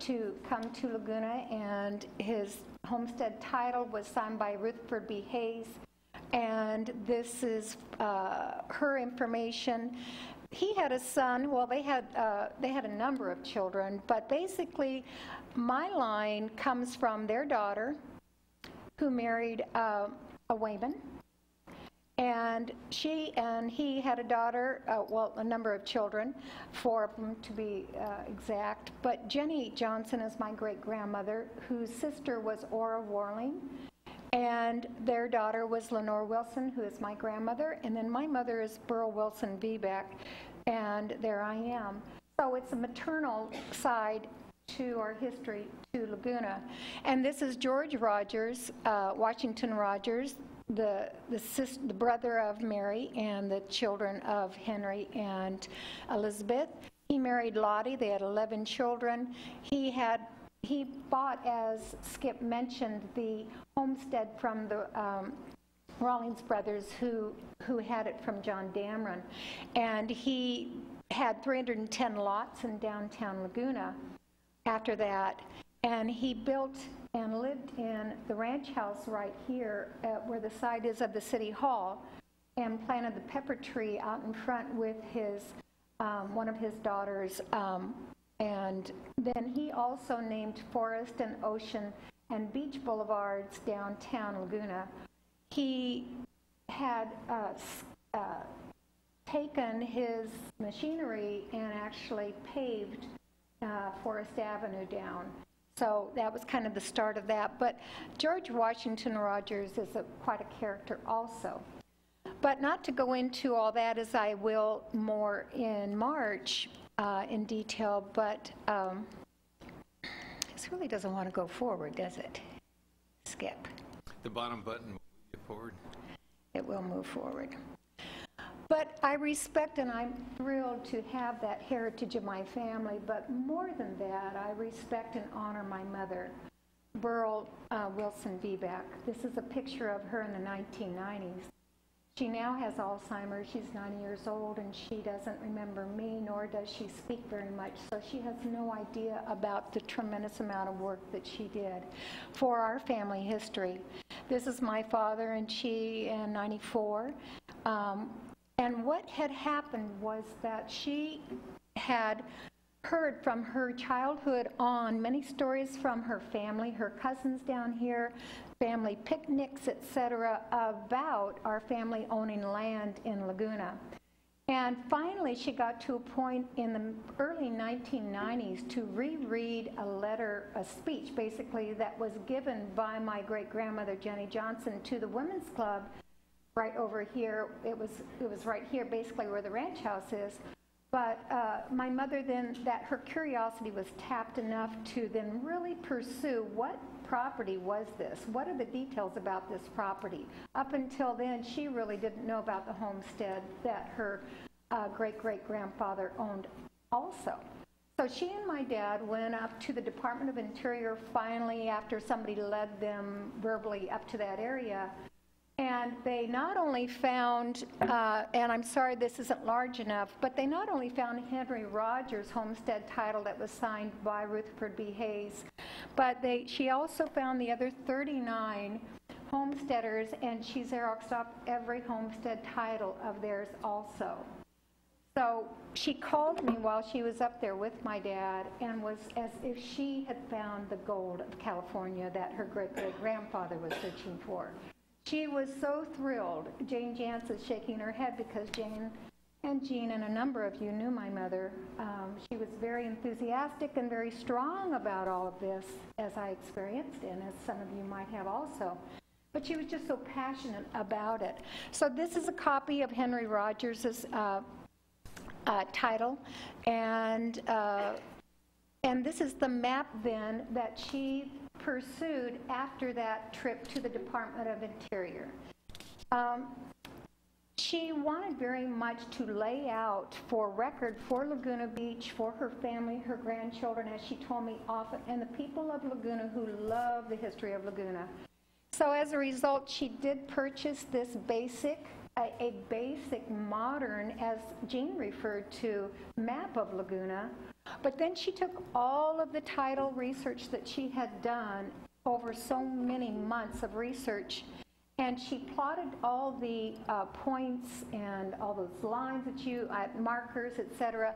to come to Laguna, and his homestead title was signed by Rutherford B. Hayes. And this is her information. He had a son. Well, they had a number of children, but basically, my line comes from their daughter, who married a Wayman, and he had a daughter. A number of children, 4 of them to be exact. But Jenny Johnson is my great-grandmother, whose sister was Ora Warling. And their daughter was Lenore Wilson, who is my grandmother. And then my mother is Burl Wilson Bebeck, and there I am. So it's a maternal side to our history to Laguna. And this is George Rogers, Washington Rogers, the brother of Mary and the children of Henry and Elizabeth. He married Lottie. They had 11 children. He bought, as Skip mentioned, the homestead from the Rawlings brothers, who had it from John Dameron. And he had 310 lots in downtown Laguna after that. And he built and lived in the ranch house right here where the site is of the city hall, and planted the pepper tree out in front with one of his daughters. And then he also named Forest and Ocean and Beach Boulevards downtown Laguna. He had taken his machinery and actually paved Forest Avenue down. So that was kind of the start of that. But George Washington Rogers is quite a character also. But not to go into all that, as I will more in March in detail, but this really doesn't want to go forward, does it? Skip. The bottom button will move you forward. It will move forward. But I respect and I'm thrilled to have that heritage of my family, but more than that, I respect and honor my mother, Burl Wilson Vbeck. This is a picture of her in the 1990s. She now has Alzheimer's. She's 90 years old, and she doesn't remember me, nor does she speak very much, so she has no idea about the tremendous amount of work that she did for our family history. This is my father and she in 94. And what had happened was that she had heard from her childhood on many stories from her family, her cousins down here, family picnics, etc., about our family owning land in Laguna. And finally, she got to a point in the early 1990s to reread a letter, a speech, basically, that was given by my great-grandmother, Jenny Johnson, to the Women's Club right over here. It was right here, basically, where the ranch house is. But my mother then, that her curiosity was tapped enough to then really pursue what property was this? What are the details about this property? Up until then, she really didn't know about the homestead that her great-great-grandfather owned also. So she and my dad went up to the Department of Interior finally after somebody led them verbally up to that area. And they not only found, and I'm sorry this isn't large enough, but they not only found Henry Rogers' homestead title that was signed by Rutherford B. Hayes, but she also found the other 39 homesteaders, and she Xeroxed off every homestead title of theirs also. So she called me while she was up there with my dad and was as if she had found the gold of California that her great-great-grandfather was searching for. She was so thrilled. Jane Jantz is shaking her head because Jane and Jean and a number of you knew my mother. She was very enthusiastic and very strong about all of this, as I experienced and as some of you might have also. But she was just so passionate about it. So this is a copy of Henry Rogers' title, and this is the map then that she pursued after that trip to the Department of Interior. She wanted very much to lay out for record for Laguna Beach, for her family, her grandchildren, as she told me often, and the people of Laguna who love the history of Laguna. So as a result, she did purchase this basic, a basic modern, as Jean referred to, map of Laguna. But then she took all of the title research that she had done over so many months of research, and she plotted all the points and all those lines that markers, etc.,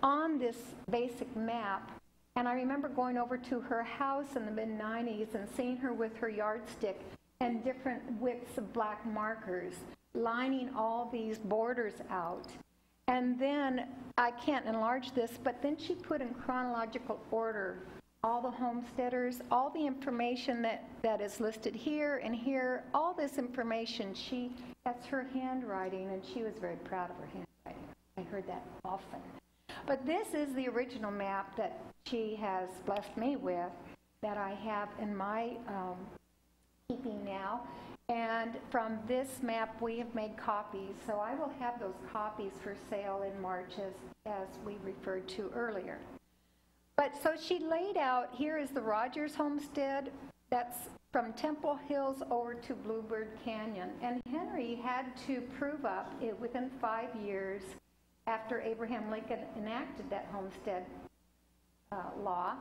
on this basic map. And I remember going over to her house in the mid-90s and seeing her with her yardstick and different widths of black markers, lining all these borders out. And then, I can't enlarge this, but then she put in chronological order all the homesteaders, all the information that is listed here and here, all this information, that's her handwriting, and she was very proud of her handwriting. I heard that often. But this is the original map that she has blessed me with, that I have in my keeping now. And from this map, we have made copies. So I will have those copies for sale in March, as we referred to earlier. But so she laid out, here is the Rogers homestead. That's from Temple Hills over to Bluebird Canyon. And Henry had to prove up it within 5 years after Abraham Lincoln enacted that homestead law.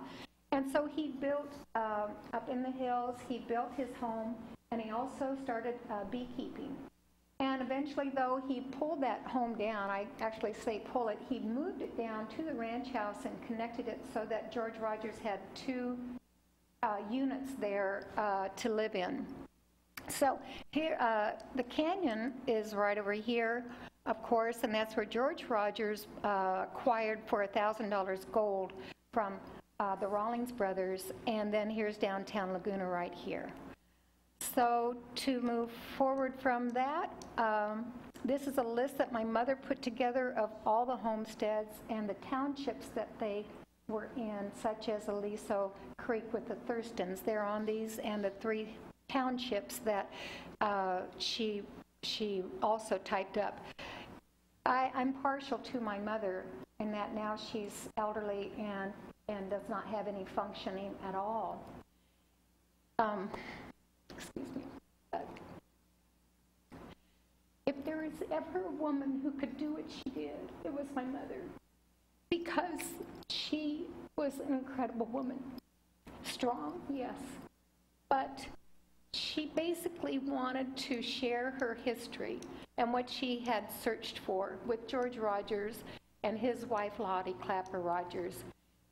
And so he built, up in the hills, he built his home, and he also started beekeeping. And eventually, though, he pulled that home down. I actually say pull it. He moved it down to the ranch house and connected it so that George Rogers had 2 units there to live in. So here, the canyon is right over here, of course, and that's where George Rogers acquired for $1,000 gold from the Rawlings brothers. And then here's downtown Laguna right here. So to move forward from that, This is a list that my mother put together of all the homesteads and the townships that they were in, such as Aliso Creek with the Thurstons. They're on these, and the 3 townships that she also typed up. I'm partial to my mother in that now she's elderly and does not have any functioning at all. Excuse me. If there is ever a woman who could do what she did, it was my mother, because she was an incredible woman. Strong, yes, but she basically wanted to share her history and what she had searched for with George Rogers and his wife Lottie Clapper Rogers.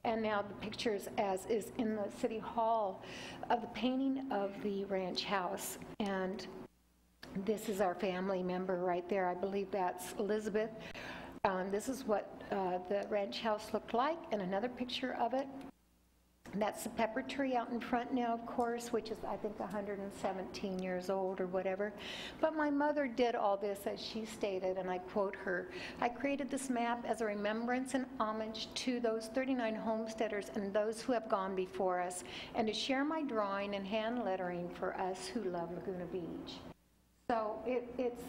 And now the pictures as is in the City Hall of the painting of the ranch house. And this is our family member right there. I believe that's Elizabeth. This is what the ranch house looked like, and another picture of it. That's the pepper tree out in front now, of course, which is, I think, 117 years old or whatever. But my mother did all this, as she stated, and I quote her, "I created this map as a remembrance and homage to those 39 homesteaders and those who have gone before us, and to share my drawing and hand lettering for us who love Laguna Beach." So it's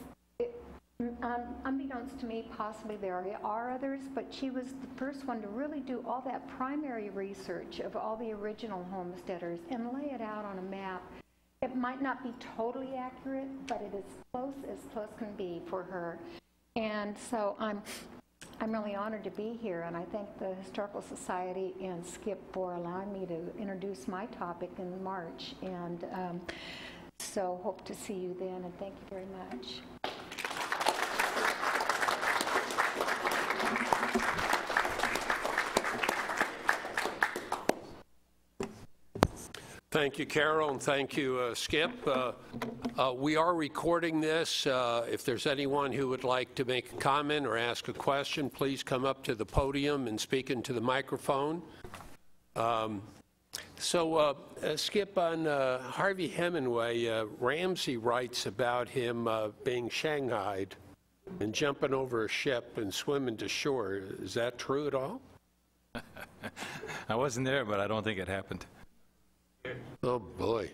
unbeknownst to me, possibly there are others, but she was the first one to really do all that primary research of all the original homesteaders and lay it out on a map. It might not be totally accurate, but it is as close can be for her. And so I'm really honored to be here, and I thank the Historical Society and Skip for allowing me to introduce my topic in March. And so hope to see you then, and thank you very much. Thank you, Carol, and thank you, Skip. We are recording this. If there's anyone who would like to make a comment or ask a question, please come up to the podium and speak into the microphone. Skip, on Harvey Hemingway, Ramsey writes about him being shanghaied and jumping over a ship and swimming to shore. Is that true at all? I wasn't there, but I don't think it happened. Oh, boy.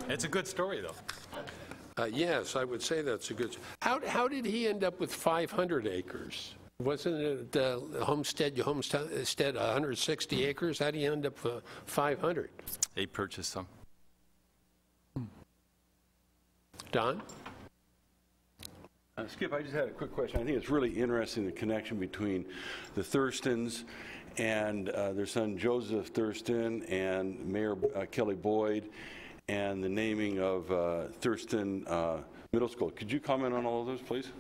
It's a good story, though. Yes, I would say that's a good... How did he end up with 500 acres? Wasn't it Homestead 160 acres? How did he end up with 500? He purchased some. Don? Skip, I just had a quick question. I think it's really interesting, the connection between the Thurstons and their son Joseph Thurston and Mayor Kelly Boyd and the naming of Thurston Middle School. Could you comment on all of those, please?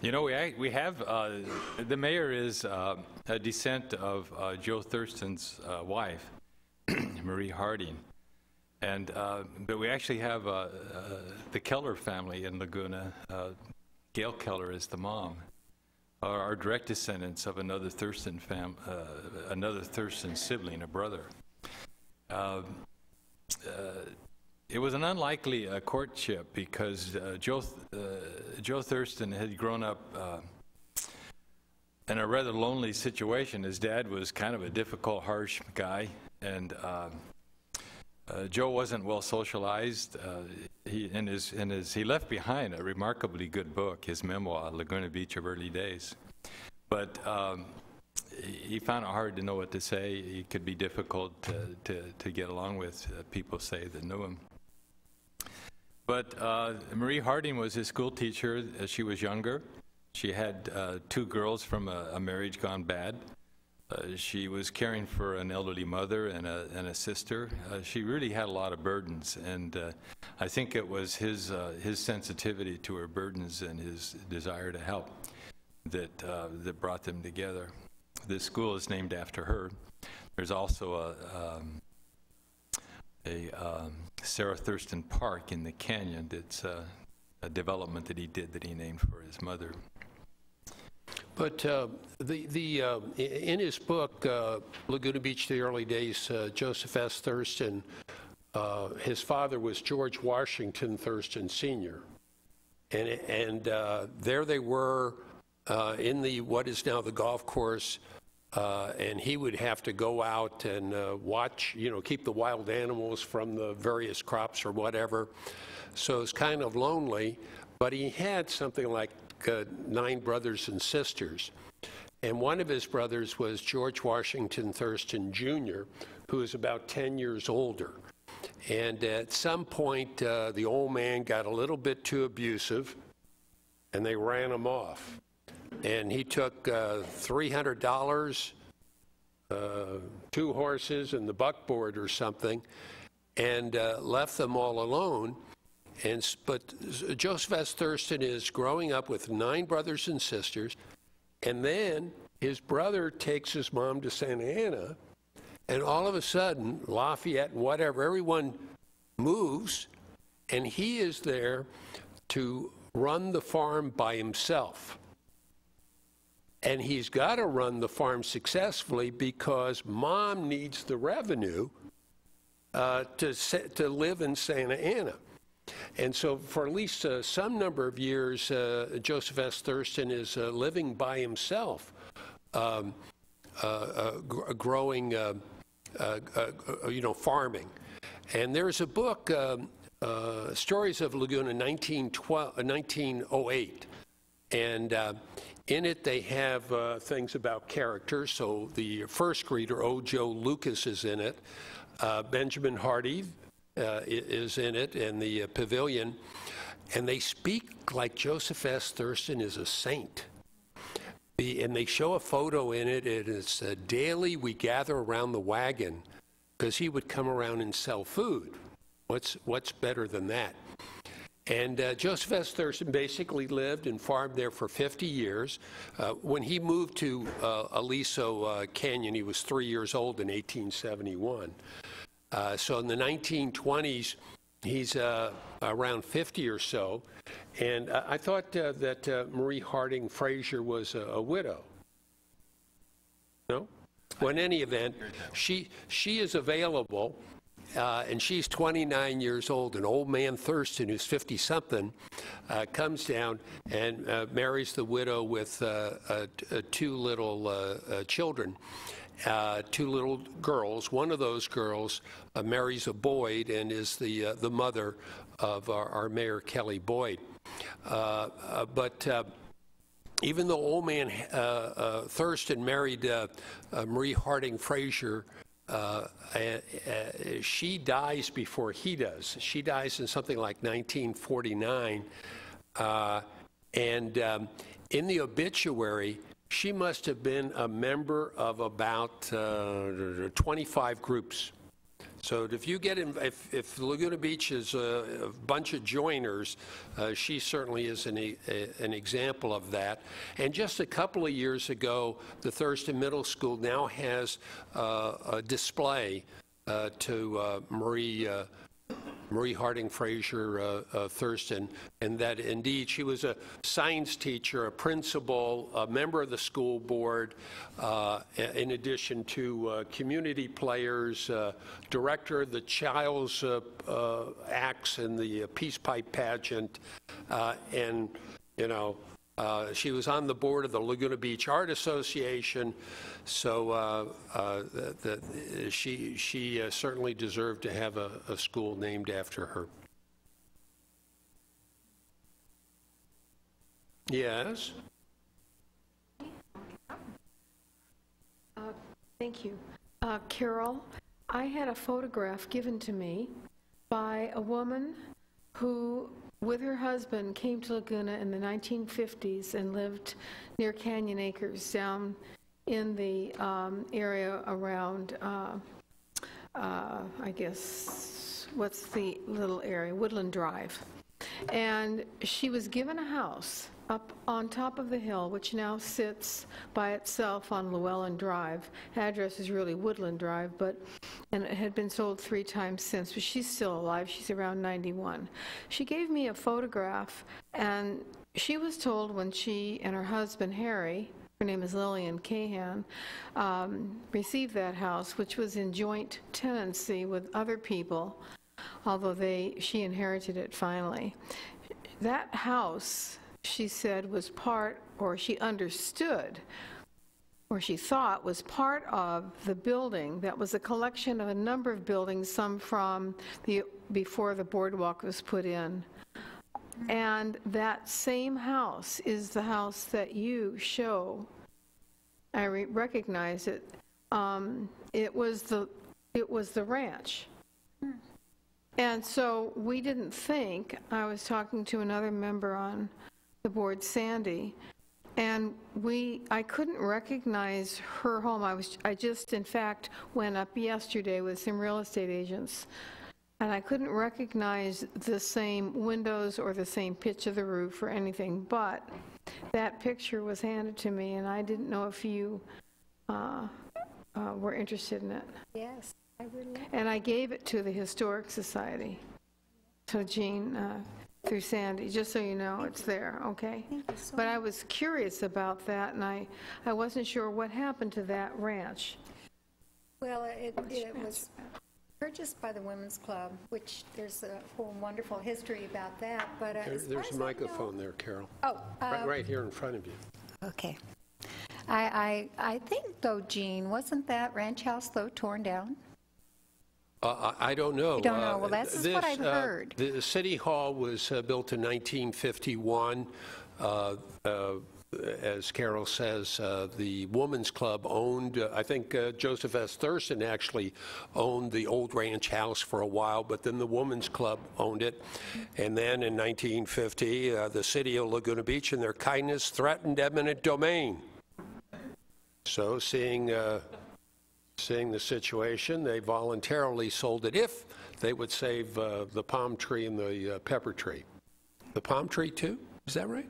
You know, we have, the mayor is a descent of Joe Thurston's wife, Marie Harding. And, but we actually have the Keller family in Laguna. Gail Keller is the mom. Are direct descendants of another Thurston sibling, a brother. It was an unlikely courtship because Joe Thurston had grown up in a rather lonely situation. His dad was kind of a difficult, harsh guy, and Joe wasn't well socialized. He left behind a remarkably good book, his memoir, Laguna Beach of Early Days. But he found it hard to know what to say. He could be difficult to get along with, people say, that knew him. But Marie Harding was his school teacher as she was younger. She had 2 girls from a marriage gone bad. She was caring for an elderly mother and a sister. She really had a lot of burdens, and I think it was his sensitivity to her burdens and his desire to help that brought them together. This school is named after her. There's also a Sarah Thurston Park in the canyon. It's a development that he did that he named for his mother. But in his book, Laguna Beach, the Early Days, Joseph S. Thurston his father was George Washington Thurston Sr. And there they were in the what is now the golf course, and he would have to go out and watch, keep the wild animals from the various crops or whatever. So it's kind of lonely, but he had something like 9 brothers and sisters. And one of his brothers was George Washington Thurston Jr., who was about 10 years older. And at some point, the old man got a little bit too abusive, and they ran him off. And he took $300, 2 horses, and the buckboard or something, and left them all alone. But Joseph S. Thurston is growing up with 9 brothers and sisters, and then his brother takes his mom to Santa Ana, and all of a sudden, Lafayette and whatever, everyone moves, and he is there to run the farm by himself. And he's got to run the farm successfully because Mom needs the revenue to live in Santa Ana. And so for at least some number of years, Joseph S. Thurston is living by himself, growing, farming. And there's a book, Stories of Laguna, 1908. And in it, they have things about character. So the first greeter, O. Joe Lucas, is in it. Benjamin Hardy is in it, and the pavilion. And they speak like Joseph S. Thurston is a saint. And they show a photo in it, and it's daily we gather around the wagon, because he would come around and sell food. What's better than that? And Joseph S. Thurston basically lived and farmed there for 50 years. When he moved to Aliso Canyon, he was 3 years old in 1871. So in the 1920s, he's around 50 or so. And I thought that Marie Harding Frazier was a widow. No? Well, in any event, she is available, and she's 29 years old. And old man Thurston, who's 50-something, comes down and marries the widow with 2 little children. 2 little girls. One of those girls marries a Boyd and is the mother of our Mayor Kelly Boyd. But even though old man Thurston married Marie Harding Frazier, she dies before he does. She dies in something like 1949. And in the obituary, she must have been a member of about 25 groups. So if you get in, if Laguna Beach is a bunch of joiners, she certainly is an example of that. And just a couple of years ago, the Thurston Middle School now has a display to Marie Harding Frazier Thurston, and that indeed she was a science teacher, a principal, a member of the school board, in addition to community players, director of the Child's Acts and the Peace Pipe Pageant, and she was on the board of the Laguna Beach Art Association, so she certainly deserved to have a school named after her. Yes? Thank you. Carol, I had a photograph given to me by a woman who, with her husband, came to Laguna in the 1950s and lived near Canyon Acres down in the area around, I guess, what's the little area? Woodland Drive. And she was given a house up on top of the hill, which now sits by itself on Llewellyn Drive. Address is really Woodland Drive, and it had been sold 3 times since, but she's still alive. She's around 91. She gave me a photograph, and she was told when she and her husband, Harry, her name is Lillian Cahan, received that house, which was in joint tenancy with other people, although she inherited it finally. That house, she said, was part, or she understood, or she thought was part of the building that was a collection of a number of buildings, some from before the boardwalk was put in. And that same house is the house that you show. I recognize it. It was the ranch. And so we didn't think, I was talking to another member on the board, Sandy, and I couldn't recognize her home. I just, in fact, went up yesterday with some real estate agents, and I couldn't recognize the same windows or the same pitch of the roof or anything, but that picture was handed to me, and I didn't know if you were interested in it. Yes, I would love it. And I gave it to the Historic Society. So Jean, through Sandy, just so you know, it's there, okay? Thank you so But I was curious about that, and I wasn't sure what happened to that ranch. Well, it was purchased by the Women's Club, which there's a whole wonderful history about that, but There's a microphone there, Carol. Oh. Right here in front of you. Okay. I think, though, Jean, wasn't that ranch house, though, torn down? I don't know. You don't know. Well, that's what I've heard. The City Hall was built in 1951. As Carol says, the Women's Club owned, I think Joseph S. Thurston actually owned the old ranch house for a while, but then the Women's Club owned it. And then in 1950, the city of Laguna Beach, in their kindness, threatened eminent domain. So seeing the situation, they voluntarily sold it if they would save the palm tree and the pepper tree. The palm tree too? Is that right?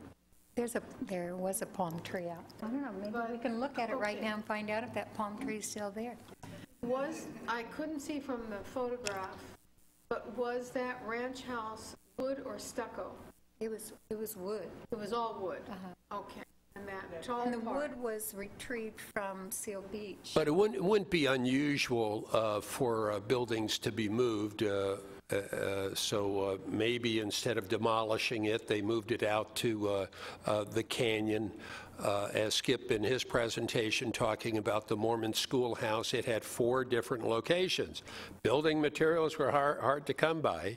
There was a palm tree out. I don't know, maybe we can look at it right now and find out if that palm tree is still there. I couldn't see from the photograph, but was that ranch house wood or stucco? It was wood. It was all wood? Okay. And that tall And the part. wood was retrieved from Seal Beach. But it wouldn't be unusual for buildings to be moved. So maybe instead of demolishing it, they moved it out to the canyon. As Skip in his presentation talking about the Mormon schoolhouse, it had 4 different locations. Building materials were hard to come by.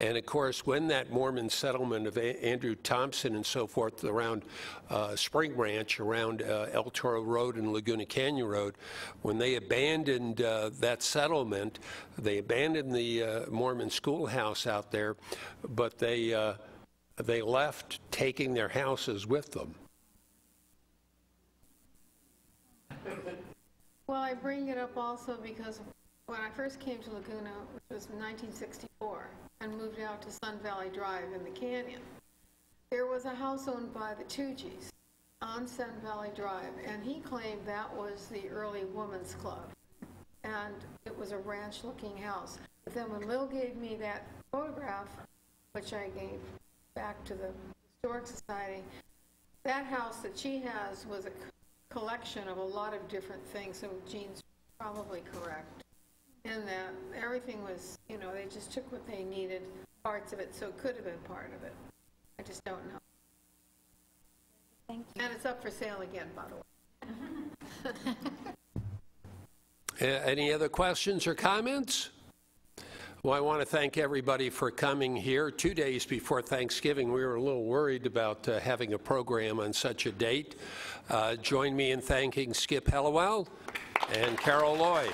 And of course, when that Mormon settlement of Andrew Thompson and so forth around Spring Ranch, around El Toro Road and Laguna Canyon Road, when they abandoned that settlement, they abandoned the Mormon schoolhouse out there, but they left taking their houses with them. Well, I bring it up also because when I first came to Laguna, which was in 1964, and moved out to Sun Valley Drive in the canyon, there was a house owned by the Tugis on Sun Valley Drive, and he claimed that was the early women's club, and it was a ranch-looking house. But then when Lil gave me that photograph, which I gave back to the Historic Society, that house that she has was a collection of a lot of different things, so Jean's probably correct. And that everything was, they just took what they needed, parts of it, so it could have been part of it. I just don't know. Thank you. And it's up for sale again, by the way. Any other questions or comments? Well, I want to thank everybody for coming here. 2 days before Thanksgiving, we were a little worried about having a program on such a date. Join me in thanking Skip Hellewell and Carol Lloyd.